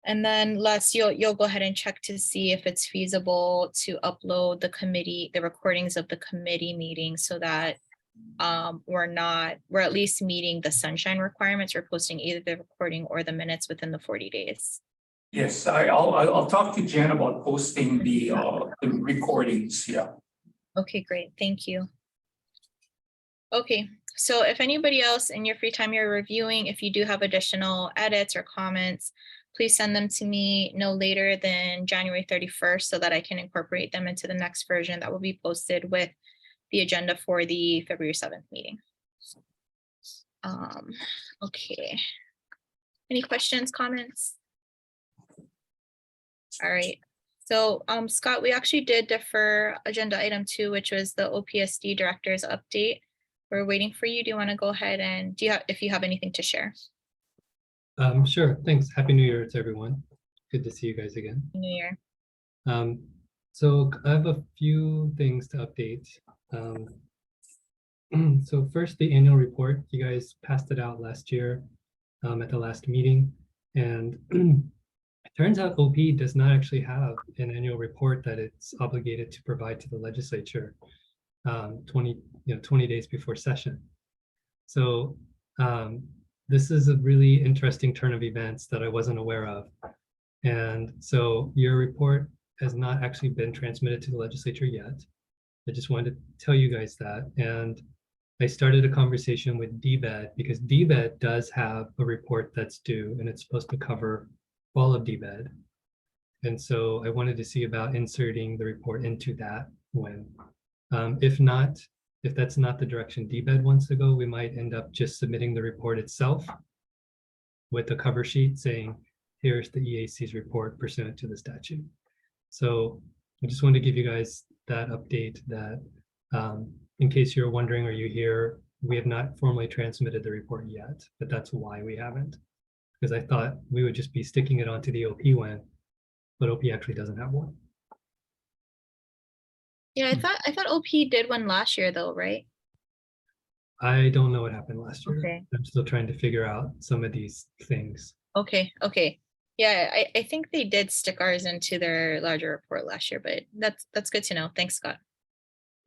And then Les, you'll go ahead and check to see if it's feasible to upload the recordings of the committee meeting, so that we're at least meeting the sunshine requirements. We're posting either the recording or the minutes within the 40 days. Yes, I'll talk to Jen about posting the recordings, yeah. Okay, great, thank you. Okay, so if anybody else in your free time you're reviewing, if you do have additional edits or comments, please send them to me no later than January 31st so that I can incorporate them into the next version that will be posted with the agenda for the February 7th meeting. Okay. Any questions, comments? All right. So Scott, we actually did defer agenda item 2, which was the OPSD director's update. We're waiting for you. Do you want to go ahead and if you have anything to share? Sure, thanks. Happy New Year to everyone. Good to see you guys again. New Year. So I have a few things to update. So first, the annual report. You guys passed it out last year at the last meeting, and it turns out OP does not actually have an annual report that it's obligated to provide to the legislature 20 days before session. So this is a really interesting turn of events that I wasn't aware of. And so your report has not actually been transmitted to the legislature yet. I just wanted to tell you guys that. And I started a conversation with DBED because DBED does have a report that's due and it's supposed to cover all of DBED. And so I wanted to see about inserting the report into that when, if not, if that's not the direction DBED wants to go, we might end up just submitting the report itself with a cover sheet saying, here's the EAC's report pursuant to the statute. So I just wanted to give you guys that update that in case you're wondering, are you here? We have not formally transmitted the report yet, but that's why we haven't. Because I thought we would just be sticking it onto the OP one, but OP actually doesn't have one. Yeah, I thought OP did one last year though, right? I don't know what happened last year. Okay. I'm still trying to figure out some of these things. Okay, okay. Yeah, I think they did stick ours into their larger report last year, but that's good to know. Thanks, Scott.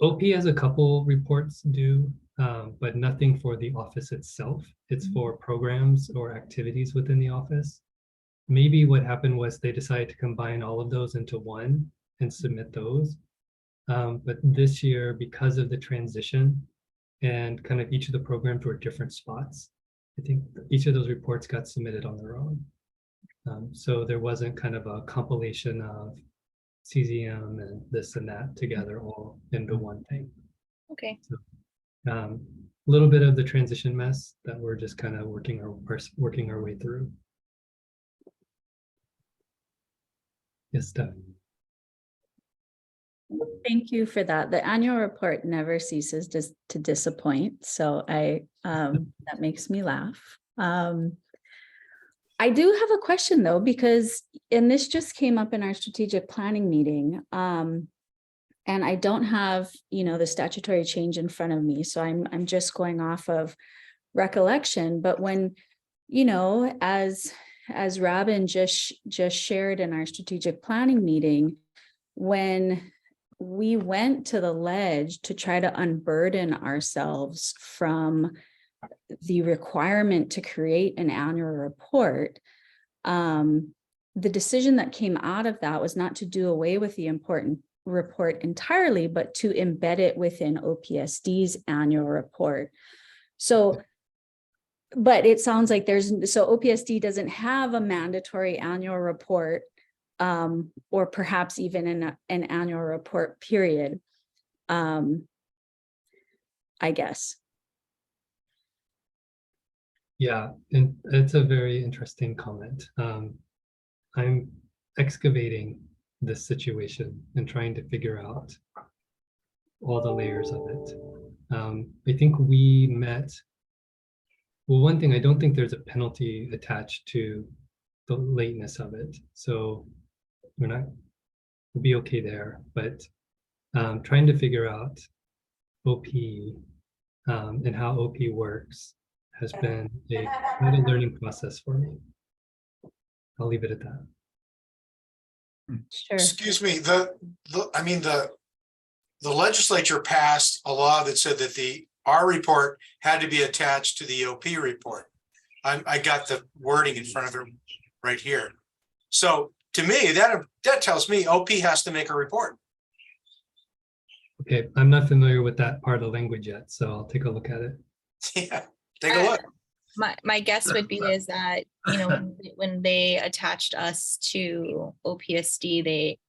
OP has a couple reports due, but nothing for the office itself. It's for programs or activities within the office. Maybe what happened was they decided to combine all of those into one and submit those. But this year, because of the transition and kind of each of the programs were different spots, I think each of those reports got submitted on their own. So there wasn't kind of a compilation of CZM and this and that together all into one thing. Okay. So, a little bit of the transition mess that we're just kind of working our way through. Yes, Steph. Thank you for that. The annual report never ceases to disappoint. So that makes me laugh. I do have a question though, because, and this just came up in our strategic planning meeting. And I don't have, the statutory change in front of me. So I'm just going off of recollection. But when, as Robin just shared in our strategic planning meeting, when we went to the ledge to try to unburden ourselves from the requirement to create an annual report, the decision that came out of that was not to do away with the important report entirely, but to embed it within OPSD's annual report. So, but it sounds like OPSD doesn't have a mandatory annual report, or perhaps even an annual report period, I guess. Yeah, and it's a very interesting comment. I'm excavating this situation and trying to figure out all the layers of it. I think we met, well, one thing, I don't think there's a penalty attached to the lateness of it. So we'll be okay there, but trying to figure out OP and how OP works has been quite a learning process for me. I'll leave it at that. Sure. Excuse me, the legislature passed a law that said that our report had to be attached to the OP report. I got the wording in front of it right here. So to me, that tells me OP has to make a report. Okay, I'm not familiar with that part of language yet, so I'll take a look at it. Yeah, take a look. My guess would be is that, when they attached us to OPSD, they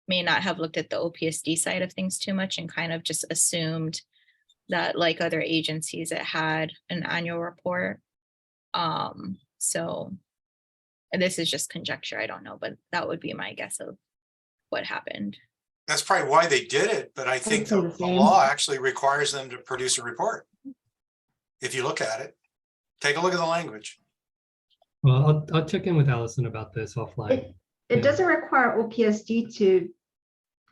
may not have looked at the OPSD side of things too much and kind of just assumed that, like other agencies, it had an annual report. So this is just conjecture, I don't know, but that would be my guess of what happened. That's probably why they did it, but I think the law actually requires them to produce a report. If you look at it, take a look at the language. Well, I'll check in with Allison about this offline. It doesn't require OPSD to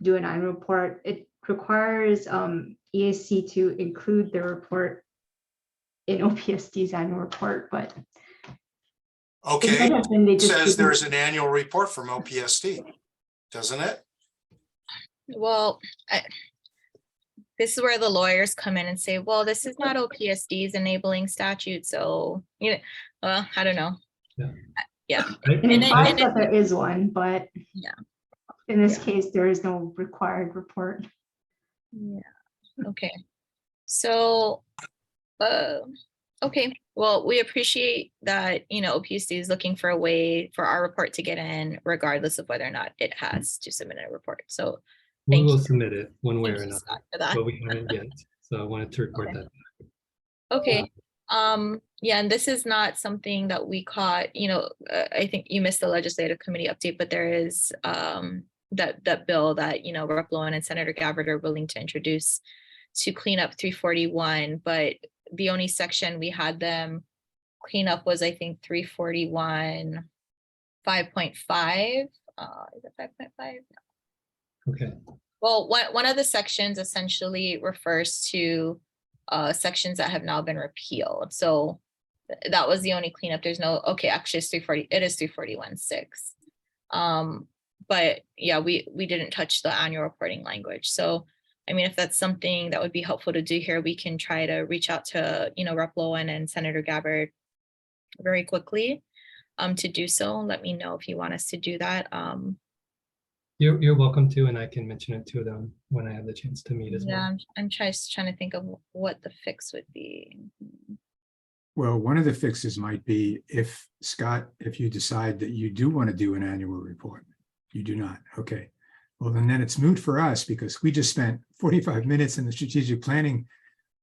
do an annual report. It requires EAC to include the report in OPSD's annual report, but Okay, it says there's an annual report from OPSD, doesn't it? Well, this is where the lawyers come in and say, well, this is not OPSD's enabling statute. So, well, I don't know. Yeah. It implies that there is one, but yeah, in this case, there is no required report. Yeah. Okay. So Okay, well, we appreciate that, OPUC is looking for a way for our report to get in regardless of whether or not it has to submit a report. So We thank will you. submit it one way Thank or you, another, Scott, for that. but we haven't yet. So I wanted to report Okay. that. Okay. Yeah, and this is not something that we caught, I think you missed the legislative committee update, but there is that bill that, Rep. Lowen and Senator Gabbard are willing to introduce to clean up 341, but the only section we had them clean up was, I think, 341, 5.5. Is it 5.5? Okay. Well, one of the sections essentially refers to sections that have now been repealed. So that was the only cleanup. There's no, okay, actually it's 340, it is 341.6. But yeah, we didn't touch the annual reporting language. So, I mean, if that's something that would be helpful to do here, we can try to reach out to, Rep. Lowen and Senator Gabbard very quickly to do so. Let me know if you want us to do that. You're welcome to, and I can mention it to them when I have the chance to meet as Yeah, well. I'm trying to think of what the fix would be. Well, one of the fixes might be if, Scott, if you decide that you do want to do an annual report, you do not. Okay. Well, then it's moot for us because we just spent 45 minutes in the strategic planning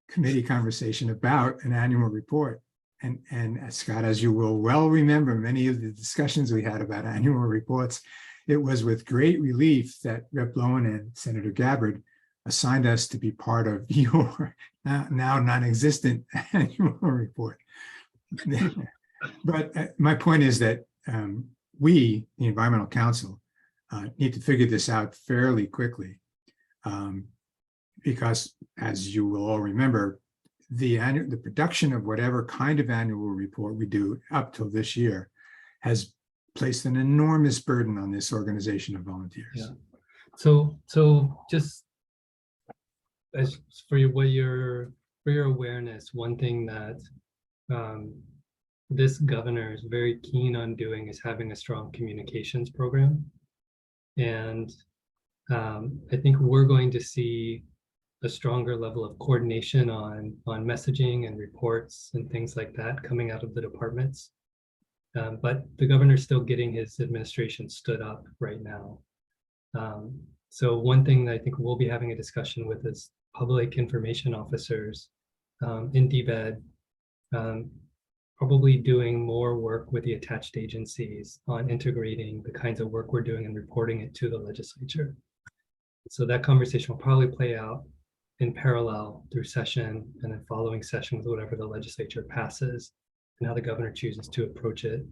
committee conversation about an annual report. And Scott, as you will well remember, many of the discussions we had about annual reports, it was with great relief that Rep. Lowen and Senator Gabbard assigned us to be part of your now non-existent annual report. But my point is that we, the Environmental Council, need to figure this out fairly quickly because, as you will all remember, the production of whatever kind of annual report we do up till this year has placed an enormous burden on this organization of volunteers. Yeah. So just as for your awareness, one thing that this governor is very keen on doing is having a strong communications program. And I think we're going to see a stronger level of coordination on messaging and reports and things like that coming out of the departments. But the governor's still getting his administration stood up right now. So one thing that I think we'll be having a discussion with is public information officers in DBED, probably doing more work with the attached agencies on integrating the kinds of work we're doing and reporting it to the legislature. So that conversation will probably play out in parallel through session and then following session with whatever the legislature passes and how the governor chooses to approach it.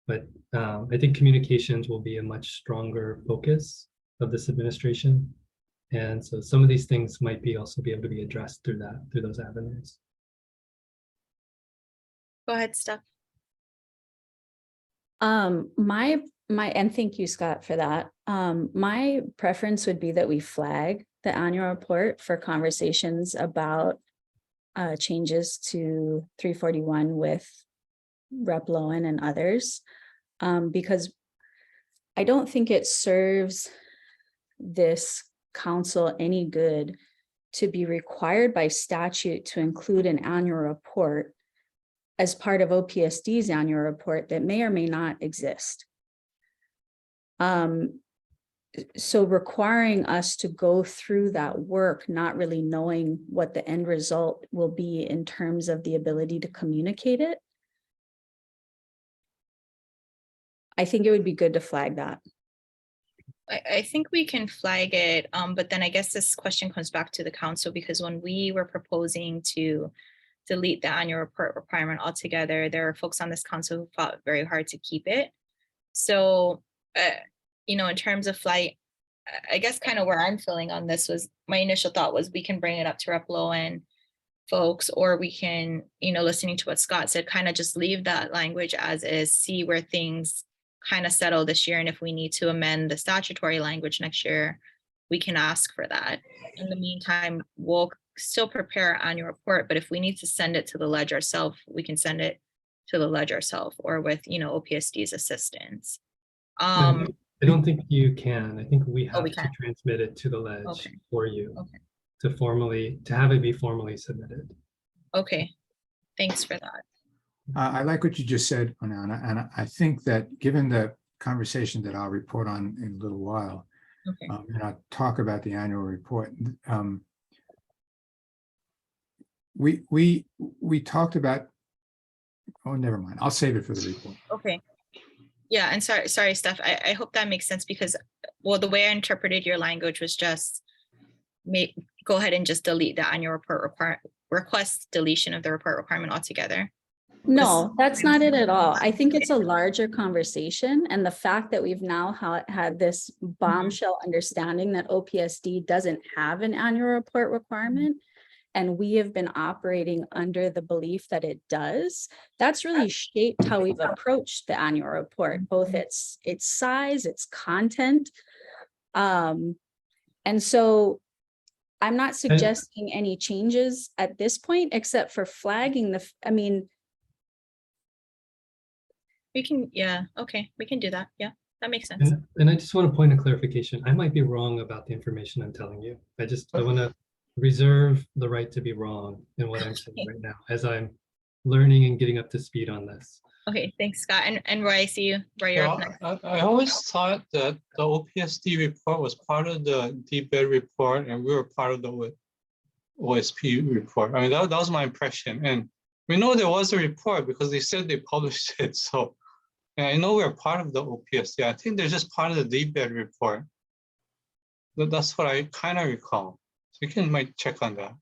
But I think communications will be a much stronger focus of this administration. And so some of these things might be also be able to be addressed through those avenues. Go ahead, Steph. And thank you, Scott, for that. My preference would be that we flag the annual report for conversations about changes to 341 with Rep. Lowen and others, because I don't think it serves this council any good to be required by statute to include an annual report as part of OPSD's annual report that may or may not exist. So requiring us to go through that work, not really knowing what the end result will be in terms of the ability to communicate it, I think it would be good to flag that. I think we can flag it, but then I guess this question comes back to the council, because when we were proposing to delete the annual report requirement altogether, there are folks on this council who fought very hard to keep it. So, in terms of flight, I guess kind of where I'm feeling on this was, my initial thought was we can bring it up to Rep. Lowen folks, or we can, listening to what Scott said, kind of just leave that language as is, see where things kind of settle this year. And if we need to amend the statutory language next year, we can ask for that. In the meantime, we'll still prepare our annual report, but if we need to send it to the ledge ourselves, we can send it to the ledge ourselves or with, OPSD's assistance. I don't think you can. I think we have we to can. transmit it to the ledge Okay. for you Okay. to have it be formally submitted. Okay, thanks for that. I like what you just said, Anana, and I think that given the conversation that I'll report on in a little while, Okay. and I'll talk about the annual report. We talked about, oh, never mind. I'll save it for the report. Okay. Yeah, and sorry, Steph. I hope that makes sense because, well, the way I interpreted your language was just go ahead and just delete the annual report request deletion of the report requirement altogether. No, that's not it at all. I think it's a larger conversation, and the fact that we've now had this bombshell understanding that OPSD doesn't have an annual report requirement, and we have been operating under the belief that it does, that's really shaped how we've approached the annual report, both its size, its content. And so I'm not suggesting any changes at this point, except for flagging I mean, we can, yeah, okay, we can do that. Yeah, that makes sense. And I just want to point a clarification. I might be wrong about the information I'm telling you. I want to reserve the right to be wrong in what I'm saying right now, as I'm learning and getting up to speed on this. Okay, thanks, Scott. And Roy, I see you. Roy, you're up next. I always thought that the OPSD report was part of the DBED report and we were part of the OSP report. I mean, that was my impression. And we know there was a report because they said they published it. So, and I know we're part of the OPSD. I think they're just part of the DBED report. That's what I kind of recall. So you might check on that.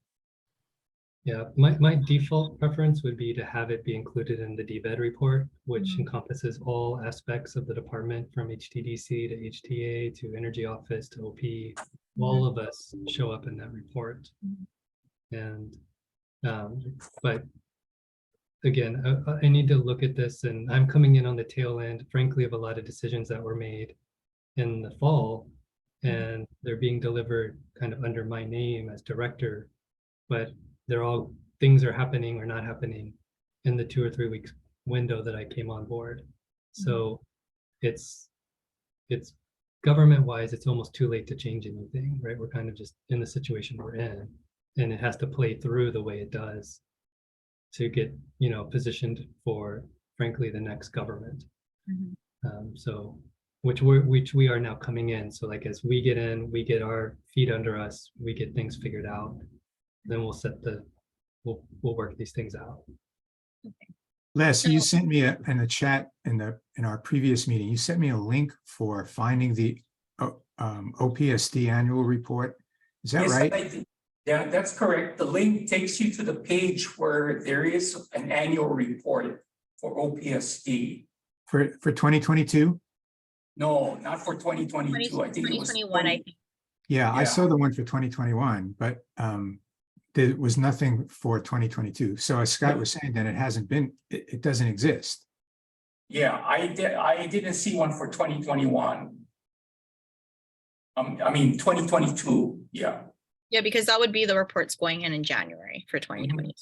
Yeah, my default preference would be to have it be included in the DBED report, which encompasses all aspects of the department from HTDC to HTA to Energy Office to OP. All of us show up in that report. And, but again, I need to look at this, and I'm coming in on the tail end, frankly, of a lot of decisions that were made in the fall, and they're being delivered kind of under my name as director, but they're all things are happening or not happening in the 2 or 3 weeks window that I came on board. So it's government wise, it's almost too late to change anything, right? We're kind of just in the situation we're in, and it has to play through the way it does to get, positioned for, frankly, the next government. So which we are now coming in. So like, as we get in, we get our feet under us, we get things figured out, then we'll work these things out. Les, you sent me in the chat in our previous meeting, you sent me a link for finding the OPSD annual report. Is that Yes, right? I did. Yeah, that's correct. The link takes you to the page where there is an annual report for OPSD. For 2022? No, not for 2022. I think it was 2021, I think. Yeah, I Yeah. saw the one for 2021, but there was nothing for 2022. So as Scott was saying, then it doesn't exist. Yeah, I didn't see one for 2021. I mean, 2022, yeah. Yeah, because that would be the reports going in January for 2022.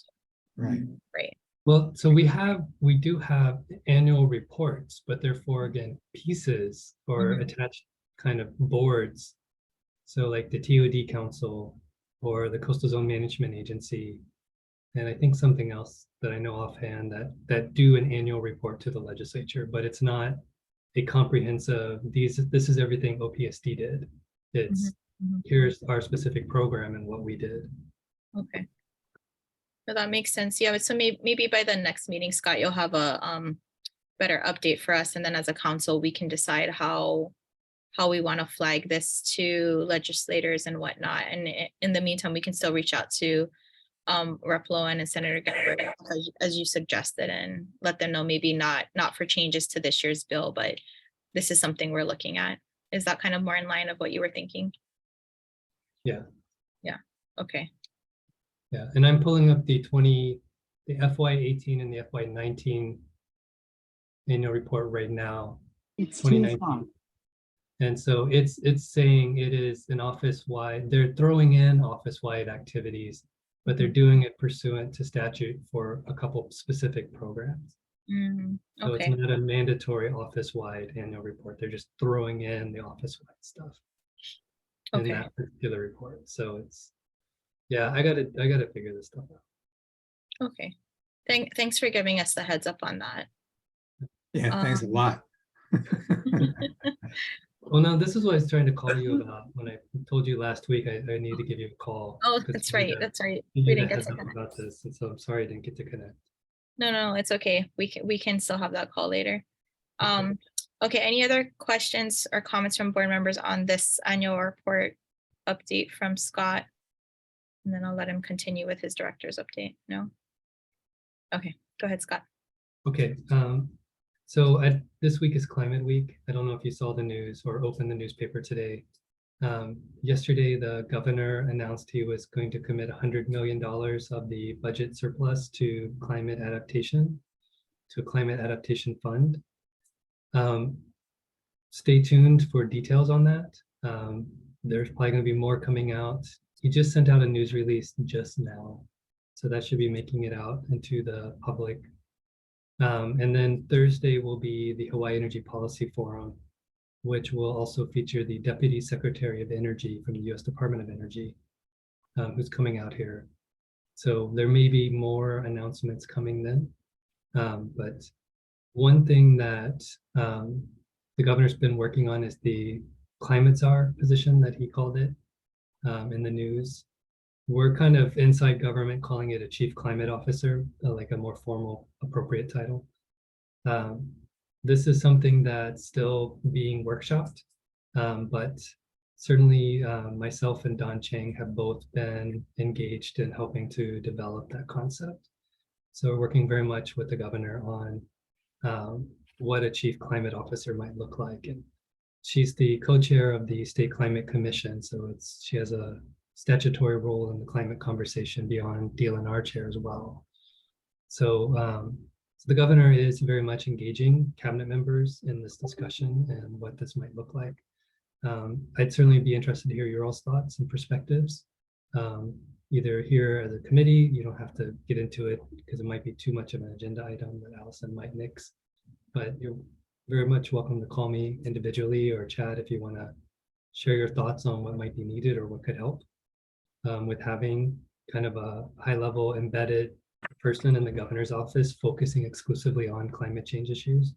Right. Right. Well, so we do have annual reports, but they're for, again, pieces or attached kind of boards. So like the TOD Council or the Coastal Zone Management Agency, and I think something else that I know offhand that do an annual report to the legislature, but it's not a comprehensive, this is everything OPSD did. It's here's our specific program and what we did. Okay. So that makes sense. Yeah, so maybe by the next meeting, Scott, you'll have a better update for us. And then as a council, we can decide how we want to flag this to legislators and whatnot. And in the meantime, we can still reach out to Rep. Lowen and Senator Ginsburg, as you suggested, and let them know maybe not for changes to this year's bill, but this is something we're looking at. Is that kind of more in line of what you were thinking? Yeah. Yeah. Okay. Yeah, and I'm pulling up the FY18 and the FY19 annual report right now. It's 2019. And so it's saying it is an office-wide, they're throwing in office-wide activities, but they're doing it pursuant to statute for a couple specific programs. So it's Okay. not a mandatory office-wide annual report. They're just throwing in the office-wide stuff in Okay. that particular report. So it's, yeah, I gotta figure this stuff out. Okay. Thanks for giving us the heads up on that. Yeah, thanks a lot. Well, no, this is what I was trying to call you about when I told you last week I need to give you a call. Oh, 'cause that's you need right. to That's right. give We you the didn't get heads to up connect. about this, and so I'm sorry I didn't get to connect. No, it's okay. We can still have that call later. Okay, any other questions or comments from board members on this annual report update from Scott? And then I'll let him continue with his director's update. No? Okay, go ahead, Scott. Okay, so this week is Climate Week. I don't know if you saw the news or opened the newspaper today. Yesterday, the governor announced he was going to commit $100 million of the budget surplus to climate adaptation, to a climate adaptation fund. Stay tuned for details on that. There's probably going to be more coming out. He just sent out a news release just now, so that should be making it out into the public. And then Thursday will be the Hawaii Energy Policy Forum, which will also feature the Deputy Secretary of Energy from the U.S. Department of Energy, who's coming out here. So there may be more announcements coming then. But one thing that the governor's been working on is the climate czar position that he called it in the news. We're kind of inside government calling it a chief climate officer, like a more formal, appropriate title. This is something that's still being workshopped, but certainly myself and Don Chang have both been engaged in helping to develop that concept. So we're working very much with the governor on what a chief climate officer might look like. And she's the co-chair of the State Climate Commission, so she has a statutory role in the climate conversation beyond DLNR chair as well. So, so the governor is very much engaging cabinet members in this discussion and what this might look like. I'd certainly be interested to hear your all's thoughts and perspectives. Either here as a committee, you don't have to get into it because it might be too much of an agenda item that Allison might nix, but you're very much welcome to call me individually or chat if you want to share your thoughts on what might be needed or what could help. With having kind of a high-level embedded person in the governor's office focusing exclusively on climate change issues.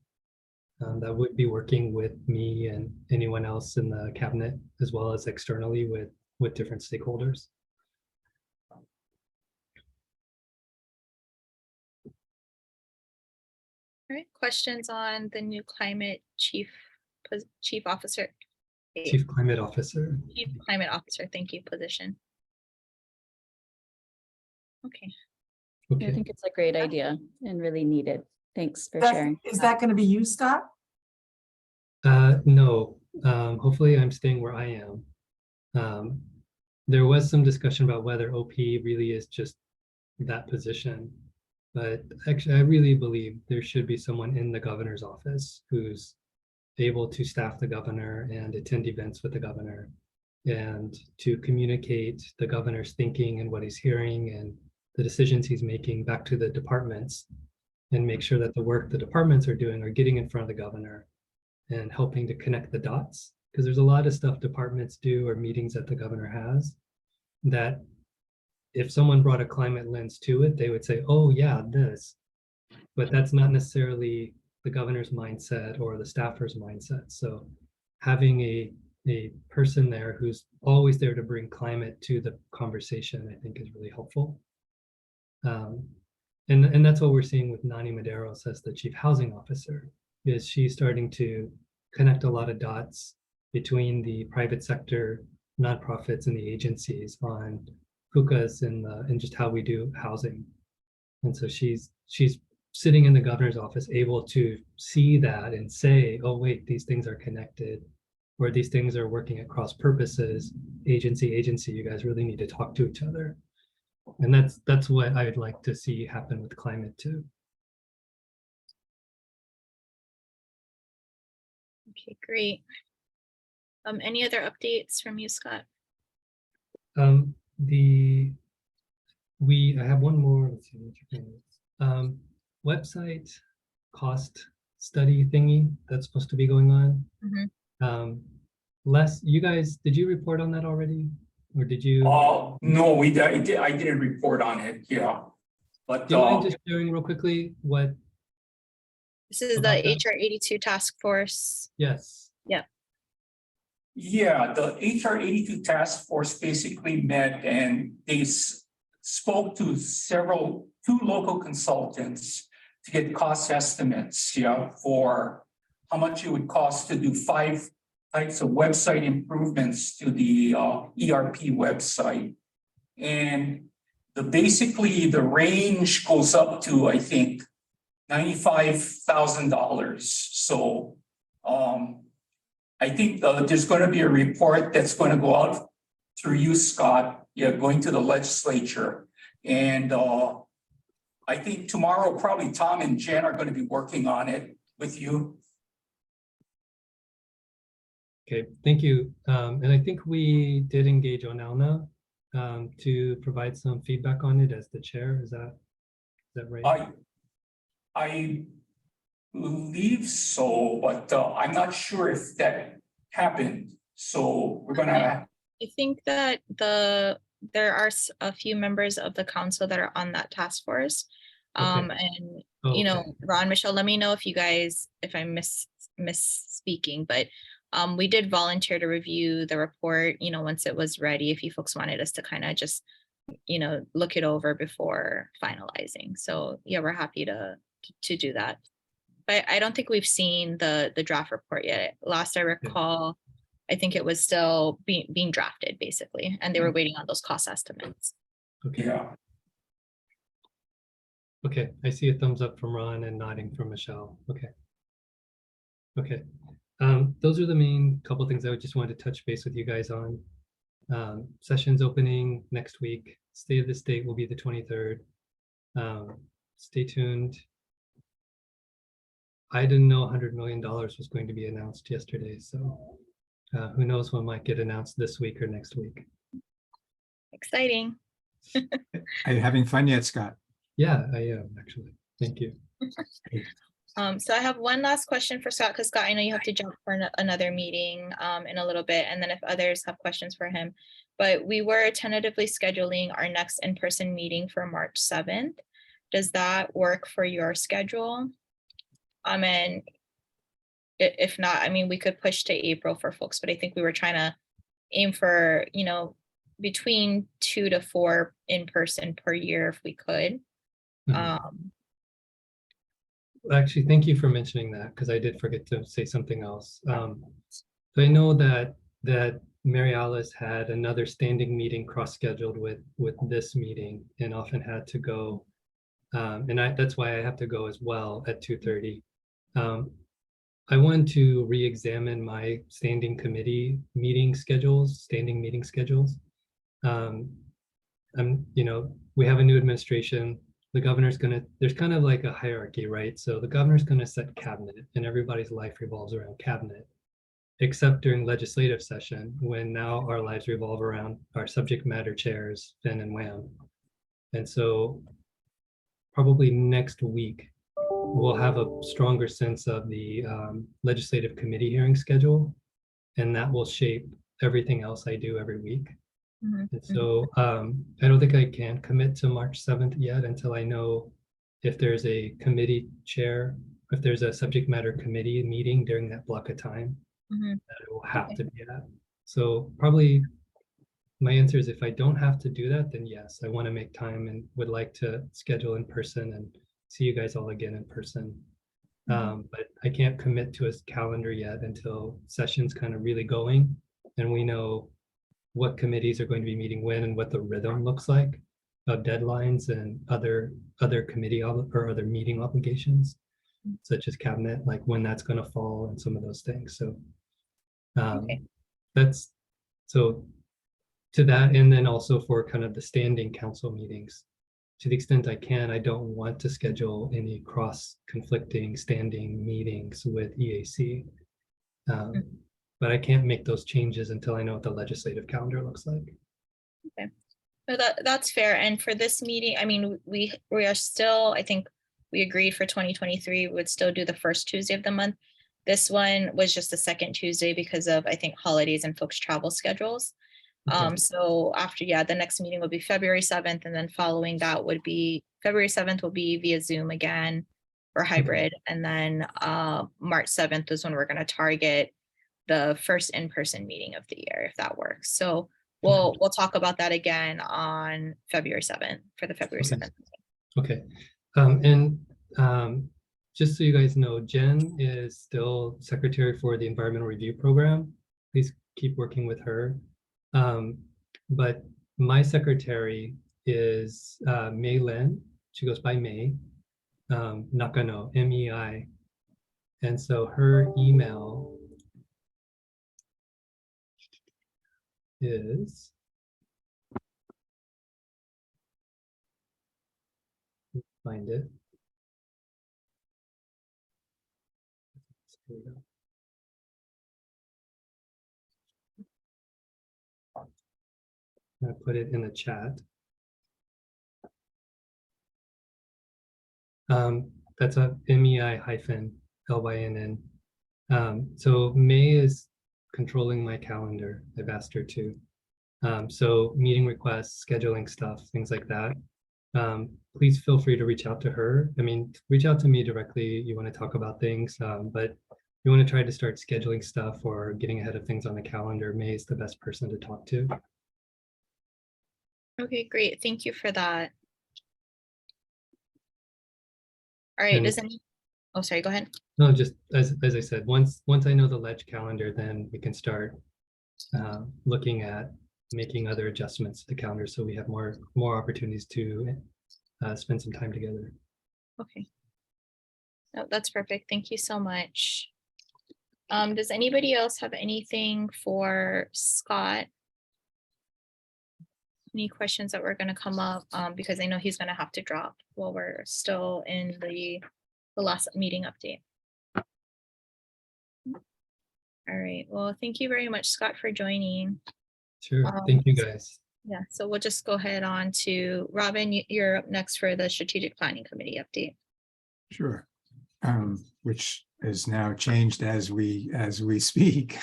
That would be working with me and anyone else in the cabinet, as well as externally with different stakeholders. All right, questions on the new climate chief officer? Chief Climate Officer. Chief Climate Officer, thank you, position. Okay. I think it's a great idea and really needed. Thanks for That- sharing. Is that going to be you, Scott? No, hopefully I'm staying where I am. There was some discussion about whether OP really is just that position, but actually I really believe there should be someone in the governor's office who's able to staff the governor and attend events with the governor and to communicate the governor's thinking and what he's hearing and the decisions he's making back to the departments and make sure that the work the departments are doing are getting in front of the governor and helping to connect the dots. Because there's a lot of stuff departments do or meetings that the governor has that if someone brought a climate lens to it, they would say, oh yeah, this. But that's not necessarily the governor's mindset or the staffer's mindset. So having a person there who's always there to bring climate to the conversation, I think is really helpful. And that's what we're seeing with Nani Medeiros as the chief housing officer, is she's starting to connect a lot of dots between the private sector, nonprofits, and the agencies on hookahs and just how we do housing. And so she's sitting in the governor's office, able to see that and say, oh, wait, these things are connected, or these things are working at cross purposes, agency, you guys really need to talk to each other. And that's what I would like to see happen with climate too. Okay, great. Any other updates from you, Scott? I have one more, let's see, website cost study thingy that's supposed to be going on. Mm-hmm. Les, you guys, did you report on that already? Or did you? No, I didn't report on it, yeah. But Do you mind just sharing real quickly what? This is About the that? HR 82 task force. Yes. Yeah. yeah, the HR 82 task force basically met and they spoke to two local consultants to get cost estimates, for how much it would cost to do 5 types of website improvements to the ERP website. And basically the range goes up to, I think, $95,000. So I think there's going to be a report that's going to go out through you, Scott, going to the legislature. And I think tomorrow, probably Tom and Jen are going to be working on it with you. Okay, thank you. And I think we did engage Onelna to provide some feedback on it as the chair. Is that right? I believe so, but I'm not sure if that happened. So we're gonna. I think that there are a few members of the council that are on that task force. And you know, Ron, Michelle, let me know if you guys, if I'm misspeaking, but we did volunteer to review the report, you know, once it was ready, if you folks wanted us to kind of just, you know, look it over before finalizing. So yeah, we're happy to do that. But I don't think we've seen the draft report yet. Last I recall, I think it was still being drafted basically, and they were waiting on those cost estimates. Okay. Yeah. Okay, I see a thumbs up from Ron and nodding from Michelle. Okay. Okay. Those are the main couple things I just wanted to touch base with you guys on. Sessions opening next week. State of the state will be the 23rd. Stay tuned. I didn't know $100 million was going to be announced yesterday, so who knows what might get announced this week or next week. Exciting. Are you having fun yet, Scott? Yeah, I am actually. Thank you. So I have one last question for Scott, because Scott, I know you have to jump for another meeting in a little bit, and then if others have questions for him. But we were tentatively scheduling our next in-person meeting for March 7th. Does that work for your schedule? And if not, I mean, we could push to April for folks, but I think we were trying to aim for, you know, between 2 to 4 in person per year if we could. Actually, thank you for mentioning that, because I did forget to say something else. So I know that Mary Alice had another standing meeting cross-scheduled with this meeting and often had to go. And that's why I have to go as well at 2:30. I want to re-examine my standing meeting schedules. You know, we have a new administration. The governor's there's kind of like a hierarchy, right? So the governor's gonna set cabinet and everybody's life revolves around cabinet, except during legislative session, when now our lives revolve around our subject matter chairs, Finn and Wham. And so probably next week, we'll have a stronger sense of the legislative committee hearing schedule, and that will shape everything else I do every week. And so I don't think I can commit to March 7th yet until I know if there's a committee chair, if there's a subject matter committee meeting during that block of time that it will have to be at. So probably my answer is if I don't have to do that, then yes, I want to make time and would like to schedule in person and see you guys all again in person. But I can't commit to a calendar yet until session's kind of really going and we know what committees are going to be meeting when and what the rhythm looks like of deadlines and other committee or other meeting obligations, such as cabinet, like when that's going to fall and some of those things. So that's so to that, and then also for kind of the standing council meetings, to the extent I can, I don't want to schedule any cross-conflicting standing meetings with EAC. But I can't make those changes until I know what the legislative calendar looks like. Okay, so that's fair. And for this meeting, I mean, we are still, I think we agreed for 2023 would still do the first Tuesday of the month. This one was just the second Tuesday because of, I think, holidays and folks' travel schedules. Okay. So after, yeah, the next meeting will be February 7th, and then following that would be February 7th will be via Zoom again or hybrid. And then March 7th is when we're going to target the first in-person meeting of the year, if that works. So we'll talk about that again on February 7th for the February 7th. Okay. Just so you guys know, Jen is still secretary for the environmental review program. Please keep working with her. But my secretary is Mei Lin. She goes by Mei Nakano, MEI. And so her email is find it. Here we go. I'm gonna put it in the chat. That's a MEI-LYNN. So May is controlling my calendar. I've asked her to. So meeting requests, scheduling stuff, things like that. Please feel free to reach out to her. I mean, reach out to me directly. You want to talk about things, but you want to try to start scheduling stuff or getting ahead of things on the calendar. May is the best person to talk to. Okay, great. Thank you for that. All right, does any, oh, sorry, go ahead. No, just as I said, once I know the ledge calendar, then we can start looking at making other adjustments to the calendar so we have more opportunities to spend some time together. Okay. No, that's perfect. Thank you so much. Does anybody else have anything for Scott? Any questions that were going to come up? Because I know he's going to have to drop while we're still in the last meeting update. All right. Well, thank you very much, Scott, for joining. Sure. Thank you, guys. Yeah. So we'll just go ahead on to Robin. You're up next for the strategic planning committee update. Sure. Which is now changed as we speak.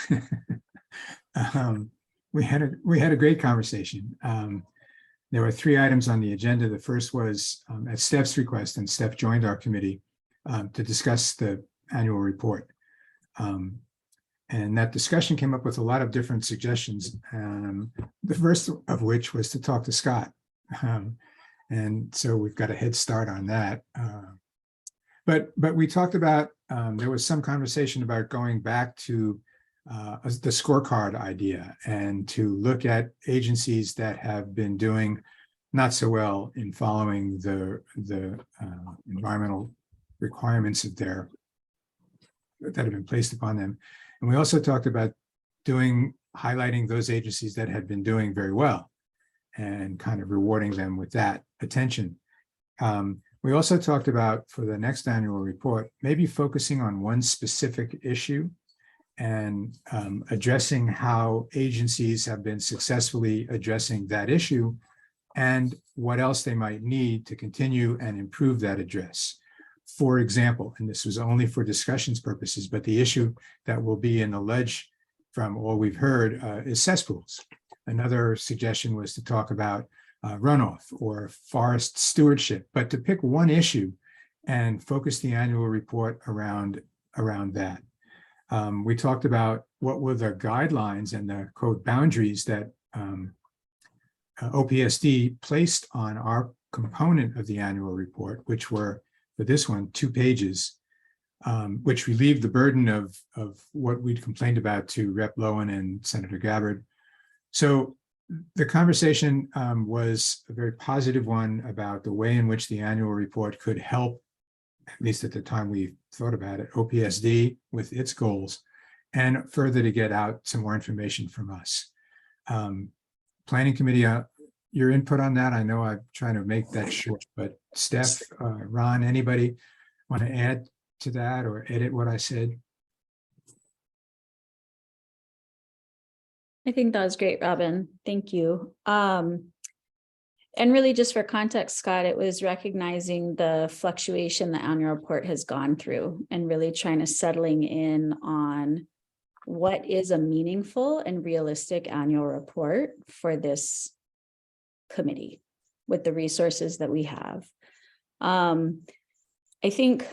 We had a great conversation. There were 3 items on the agenda. The first was at Steph's request, and Steph joined our committee to discuss the annual report. And that discussion came up with a lot of different suggestions. The first of which was to talk to Scott. And so we've got a head start on that. But we talked about, there was some conversation about going back to the scorecard idea and to look at agencies that have been doing not so well in following the environmental requirements that have been placed upon them. And we also talked about highlighting those agencies that had been doing very well and kind of rewarding them with that attention. We also talked about, for the next annual report, maybe focusing on one specific issue and addressing how agencies have been successfully addressing that issue and what else they might need to continue and improve that address. For example, and this was only for discussions purposes, but the issue that will be in the ledge from all we've heard is cesspools. Another suggestion was to talk about runoff or forest stewardship, but to pick one issue and focus the annual report around that. We talked about what were the guidelines and the code boundaries that OPSD placed on our component of the annual report, which were, for this one, 2 pages, which relieved the burden of what we'd complained about to Rep. Lowen and Senator Gabbard. So the conversation was a very positive one about the way in which the annual report could help, at least at the time we thought about it, OPSD with its goals, and further to get out some more information from us. Planning committee, your input on that? I know I'm trying to make that short, but Steph, Ron, anybody want to add to that or edit what I said? I think that was great, Robin. Thank you. And really just for context, Scott, it was recognizing the fluctuation the annual report has gone through and really trying to settling in on what is a meaningful and realistic annual report for this committee with the resources that we have. I think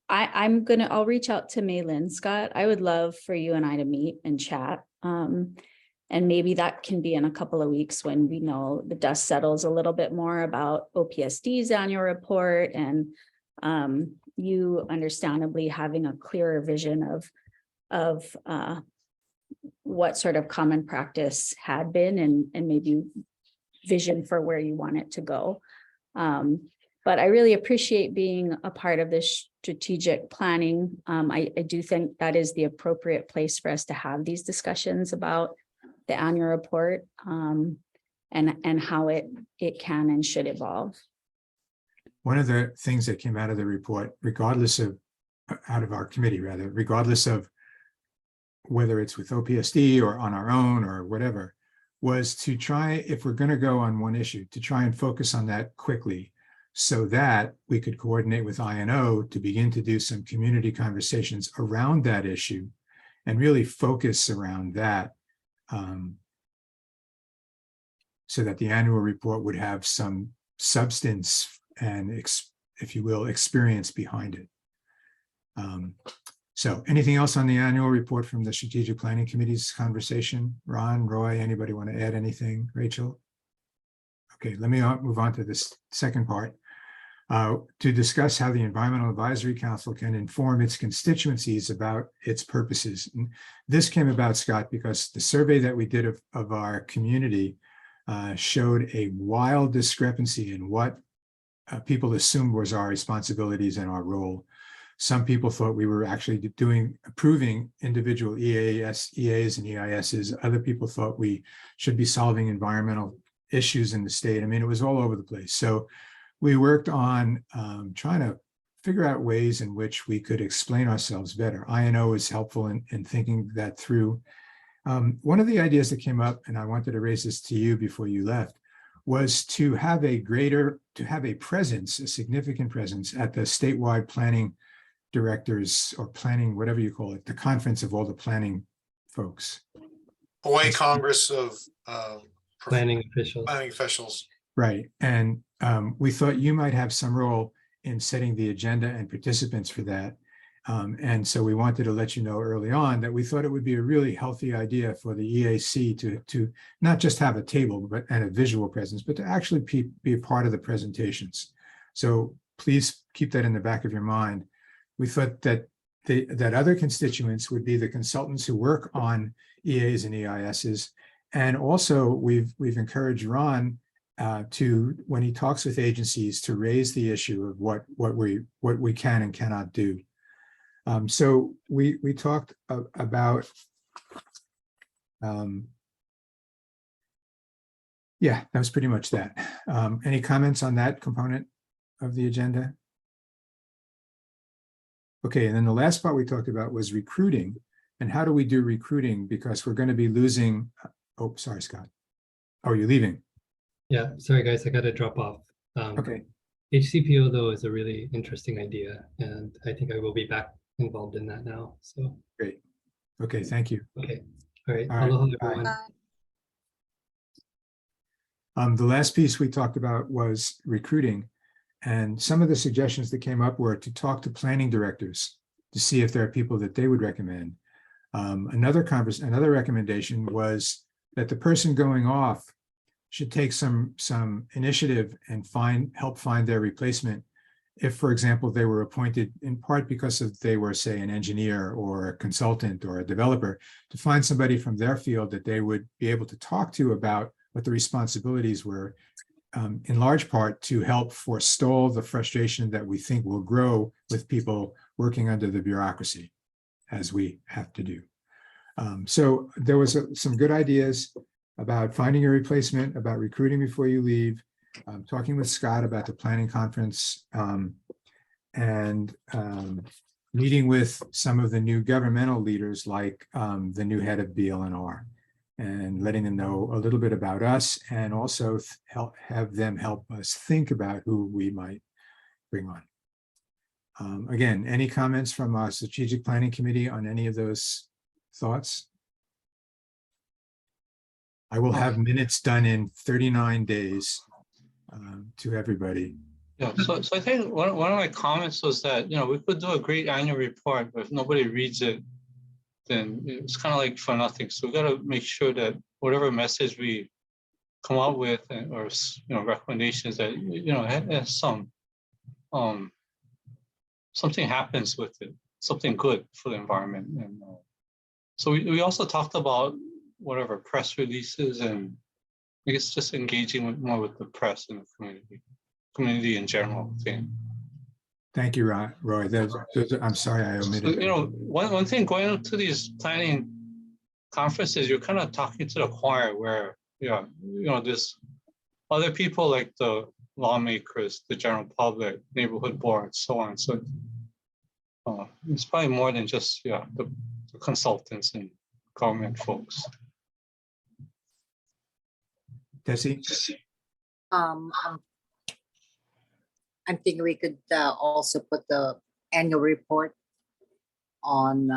I'll reach out to Maylin, Scott. I would love for you and I to meet and chat. And maybe that can be in a couple of weeks when we know the dust settles a little bit more about OPSD's annual report, and you understandably having a clearer vision of what sort of common practice had been and maybe vision for where you want it to go. But I really appreciate being a part of this strategic planning. I do think that is the appropriate place for us to have these discussions about the annual report and how it can and should evolve. One of the things that came out of the report, out of our committee rather, regardless of whether it's with OPSD or on our own or whatever, was to try, if we're going to go on one issue, to try and focus on that quickly so that we could coordinate with INO to begin to do some community conversations around that issue and really focus around that, so that the annual report would have some substance and, if you will, experience behind it. So anything else on the annual report from the Strategic Planning Committee's conversation? Ron, Roy, anybody want to add anything? Rachel? Okay, let me move on to this second part. To discuss how the Environmental Advisory Council can inform its constituencies about its purposes. And this came about, Scott, because the survey that we did of our community showed a wild discrepancy in what people assumed was our responsibilities and our role. Some people thought we were actually approving individual EAs and EISs. Other people thought we should be solving environmental issues in the state. I mean, it was all over the place. So we worked on trying to figure out ways in which we could explain ourselves better. INO is helpful in thinking that through. One of the ideas that came up, and I wanted to raise this to you before you left, was to have a presence, a significant presence at the statewide planning directors or planning, whatever you call it, the conference of all the planning folks. Hawaii Congress of Planning officials. Right. And we thought you might have some role in setting the agenda and participants for that. And so we wanted to let you know early on that we thought it would be a really healthy idea for the EAC to not just have a table and a visual presence, but to actually be a part of the presentations. So please keep that in the back of your mind. We thought that that other constituents would be the consultants who work on EAs and EISs. And also we've encouraged Ron to, when he talks with agencies, to raise the issue of what we can and cannot do. So we talked about, yeah, that was pretty much that. Any comments on that component of the agenda? Okay, and then the last part we talked about was recruiting. And how do we do recruiting? Because we're going to be losing, oh, sorry, Scott. Oh, you're leaving. Yeah, sorry guys, I got to drop off. Okay. HCPO though is a really interesting idea, and I think I will be back involved in that now. So great. Okay, thank you. Okay. All right. All right. Aloha, everyone. The last piece we talked about was recruiting. And some of the suggestions that came up were to talk to planning directors to see if there are people that they would recommend. Another recommendation was that the person going off should take some initiative and help find their replacement. If, for example, they were appointed in part because they were, say, an engineer or a consultant or a developer, to find somebody from their field that they would be able to talk to about what the responsibilities were, in large part to help forestall the frustration that we think will grow with people working under the bureaucracy, as we have to do. So there was some good ideas about finding a replacement, about recruiting before you leave, talking with Scott about the planning conference, and meeting with some of the new governmental leaders, like the new head of BLNR, and letting them know a little bit about us, and also have them help us think about who we might bring on. Again, any comments from our strategic planning committee on any of those thoughts? I will have minutes done in 39 days to everybody. Yeah, so I think one of my comments was that, we could do a great annual report, but if nobody reads it, then it's kind of like for nothing. So we got to make sure that whatever message we come up with or recommendations that has some something happens with it, something good for the environment. And so we also talked about whatever press releases and I guess just engaging more with the press and the community in general thing. Thank you, Roy. I'm sorry I omitted. So, one thing going to these planning conferences, you're kind of talking to the choir where, there's other people like the lawmakers, the general public, neighborhood boards, so on. So it's probably more than just, the consultants and government folks. Tessie? I'm thinking we could also put the annual report on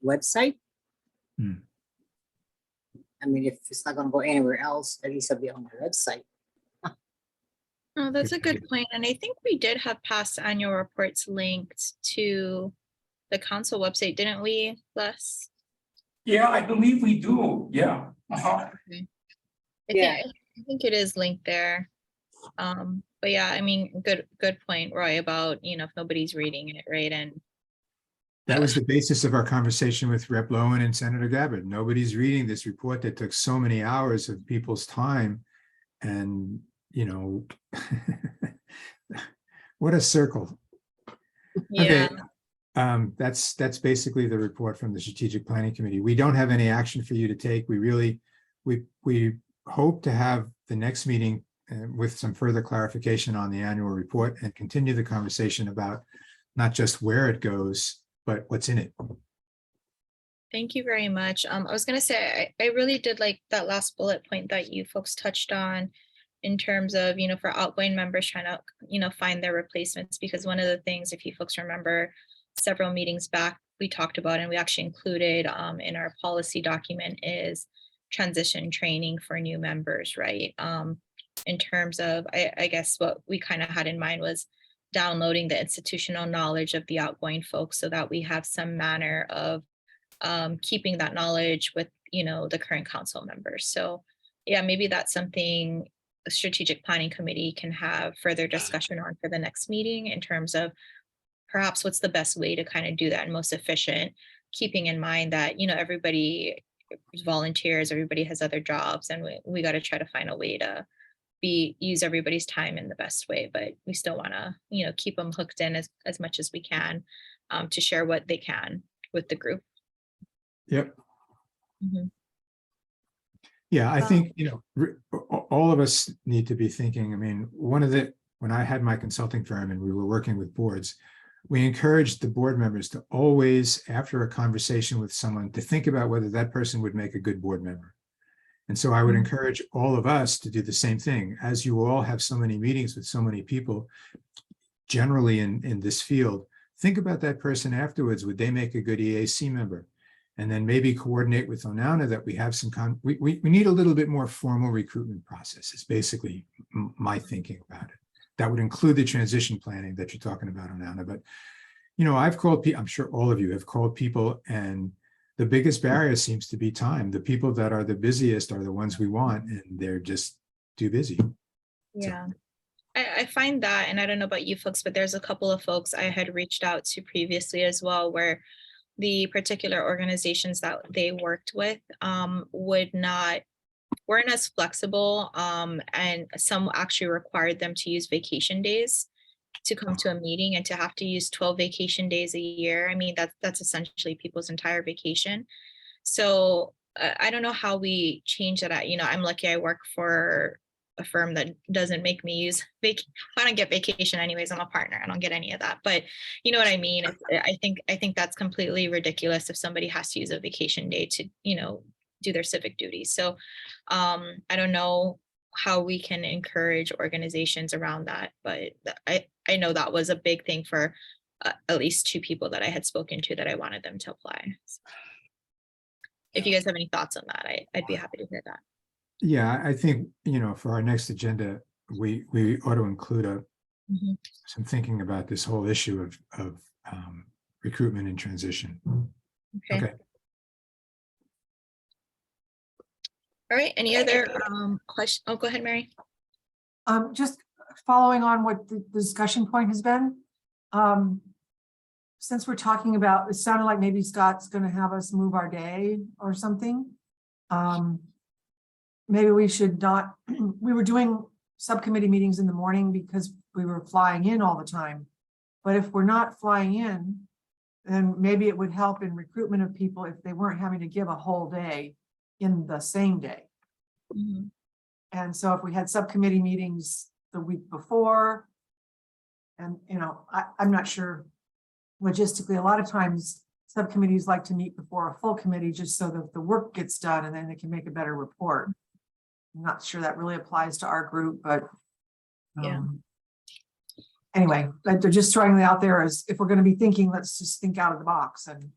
website. I mean, if it's not going to go anywhere else, at least it'll be on the website. Oh, that's a good point. And I think we did have past annual reports linked to the council website, didn't we, Les? Yeah, I believe we do. Yeah. Okay. Yeah. I think it is linked there. But yeah, I mean, good point, Roy, about, if nobody's reading it, right? And that was the basis of our conversation with Rep. Lowen and Senator Gabbard. Nobody's reading this report that took so many hours of people's time. And, what a circle. yeah. Okay. That's basically the report from the Strategic Planning Committee. We don't have any action for you to take. We hope to have the next meeting with some further clarification on the annual report and continue the conversation about not just where it goes, but what's in it. Thank you very much. I was going to say, I really did like that last bullet point that you folks touched on in terms of, for outgoing members trying to, find their replacements, because one of the things, if you folks remember several meetings back, we talked about, and we actually included in our policy document, is transition training for new members, right? In terms of, I guess what we kind of had in mind was downloading the institutional knowledge of the outgoing folks so that we have some manner of keeping that knowledge with, the current council members. So yeah, maybe that's something the Strategic Planning Committee can have further discussion on for the next meeting, in terms of perhaps what's the best way to kind of do that and most efficient, keeping in mind that, everybody is volunteers, everybody has other jobs, and we got to try to find a way to use everybody's time in the best way, but we still want to, keep them hooked in as much as we can to share what they can with the group. Yep. Mhm. Yeah, I think, all of us need to be thinking, I mean, when I had my consulting firm and we were working with boards, we encouraged the board members to always, after a conversation with someone, to think about whether that person would make a good board member. And so I would encourage all of us to do the same thing. As you all have so many meetings with so many people, generally in this field, think about that person afterwards. Would they make a good EAC member? And then maybe coordinate with Onana that we have some we need a little bit more formal recruitment process. It's basically my thinking about it. That would include the transition planning that you're talking about, Onana. But, I've called people, I'm sure all of you have called people, and the biggest barrier seems to be time. The people that are the busiest are the ones we want, and they're just too busy. Yeah. I find that, and I don't know about you folks, but there's a couple of folks I had reached out to previously as well, where the particular organizations that they worked with weren't as flexible, and some actually required them to use vacation days to come to a meeting, and to have to use 12 vacation days a year. I mean, that's essentially people's entire vacation. So I don't know how we change that. I'm lucky I work for a firm that doesn't make me use I don't get vacation anyways. I'm a partner. I don't get any of that. But you know what I mean? I think that's completely ridiculous if somebody has to use a vacation day to, do their civic duties. So I don't know how we can encourage organizations around that, but I know that was a big thing for at least two people that I had spoken to, that I wanted them to apply. if you guys have any thoughts on that, I'd be happy to hear that. Yeah, I think, for our next agenda, we ought to include Mhm. some thinking about this whole issue of recruitment and transition. Okay. All right, any other question? Oh, go ahead, Mary. Just following on what the discussion point has been. Since we're talking about, it sounded like maybe Scott's gonna have us move our day or something. Maybe we should not, we were doing subcommittee meetings in the morning because we were flying in all the time. But if we're not flying in, then maybe it would help in recruitment of people if they weren't having to give a whole day in the same day. Mhm. And so if we had subcommittee meetings the week before, and I'm not sure logistically, a lot of times subcommittees like to meet before a full committee just so that the work gets done and then they can make a better report. I'm not sure that really applies to our group, but Yeah. Anyway, like they're just throwing it out there as if we're going to be thinking, let's just think out of the box. And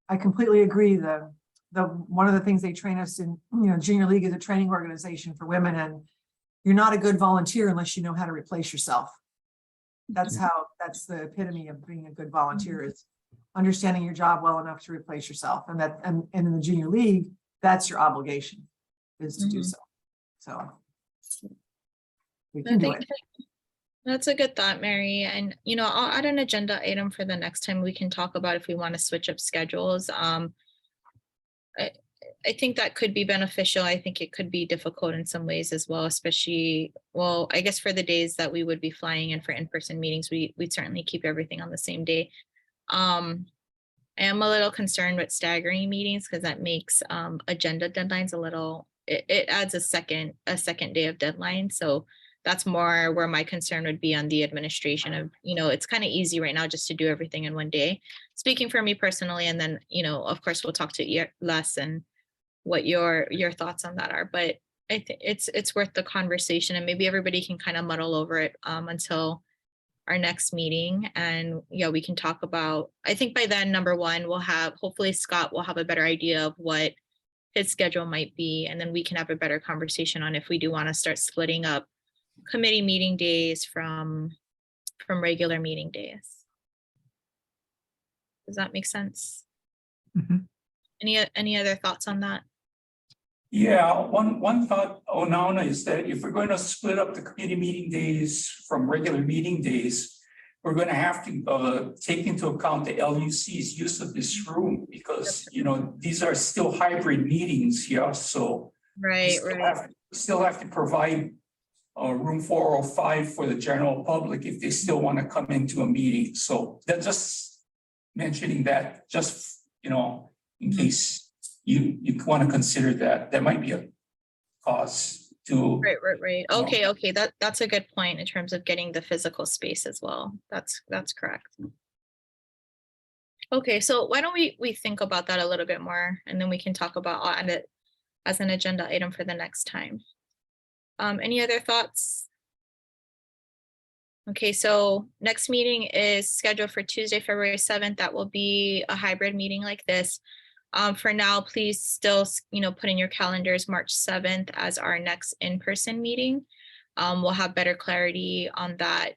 I completely agree. The one of the things they train us in, Junior League is a training organization for women, and you're not a good volunteer unless you know how to replace yourself. That's the epitome of being a good volunteer, is understanding your job well enough to replace yourself. And in the Junior League, that's your obligation, is to do so. So we can do it. That's a good thought, Mary. And, I'll add an agenda item for the next time we can talk about if we want to switch up schedules. I think that could be beneficial. I think it could be difficult in some ways as well, especially, well, I guess for the days that we would be flying in for in-person meetings, we'd certainly keep everything on the same day. I am a little concerned with staggering meetings because that makes agenda deadlines a little, it adds a second day of deadline. So that's more where my concern would be on the administration of, it's kind of easy right now just to do everything in one day. Speaking for me personally, and then, of course, we'll talk to Les and what your thoughts on that are. But I think it's worth the conversation, and maybe everybody can kind of muddle over it until our next meeting. And we can talk about, I think by then, number one, hopefully Scott will have a better idea of what his schedule might be. And then we can have a better conversation on if we do want to start splitting up committee meeting days from regular meeting days. Does that make sense? Mhm. Any other thoughts on that? Yeah, one thought, Onauna, is that if we're going to split up the committee meeting days from regular meeting days, we're going to have to take into account the LUC's use of this room, because these are still hybrid meetings, so Right. still have to provide room 405 for the general public if they still want to come into a meeting. So that's just mentioning that, just in case you want to consider that might be a cause to. Right. Okay. That's a good point in terms of getting the physical space as well. That's correct. Okay, so why don't we think about that a little bit more, and then we can talk about it as an agenda item for the next time. Any other thoughts? Okay, so next meeting is scheduled for Tuesday, February 7th. That will be a hybrid meeting like this. For now, please still, put in your calendars March 7th as our next in-person meeting. We'll have better clarity on that,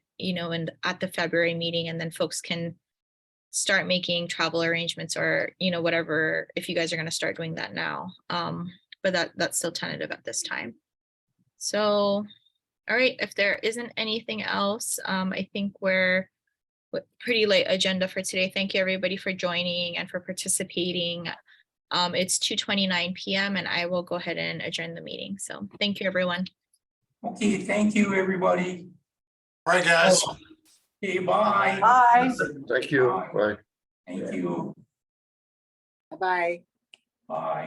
at the February meeting, and then folks can start making travel arrangements or, whatever, if you guys are going to start doing that now. But that's still tentative at this time. So, all right, if there isn't anything else, I think we're pretty late agenda for today. Thank you everybody for joining and for participating. It's 2:29 p.m. and I will go ahead and adjourn the meeting. So thank you, everyone. Okay, thank you, everybody. All right, guys. Okay, bye. Bye. Thank you. Bye. Thank you. Bye-bye. Bye.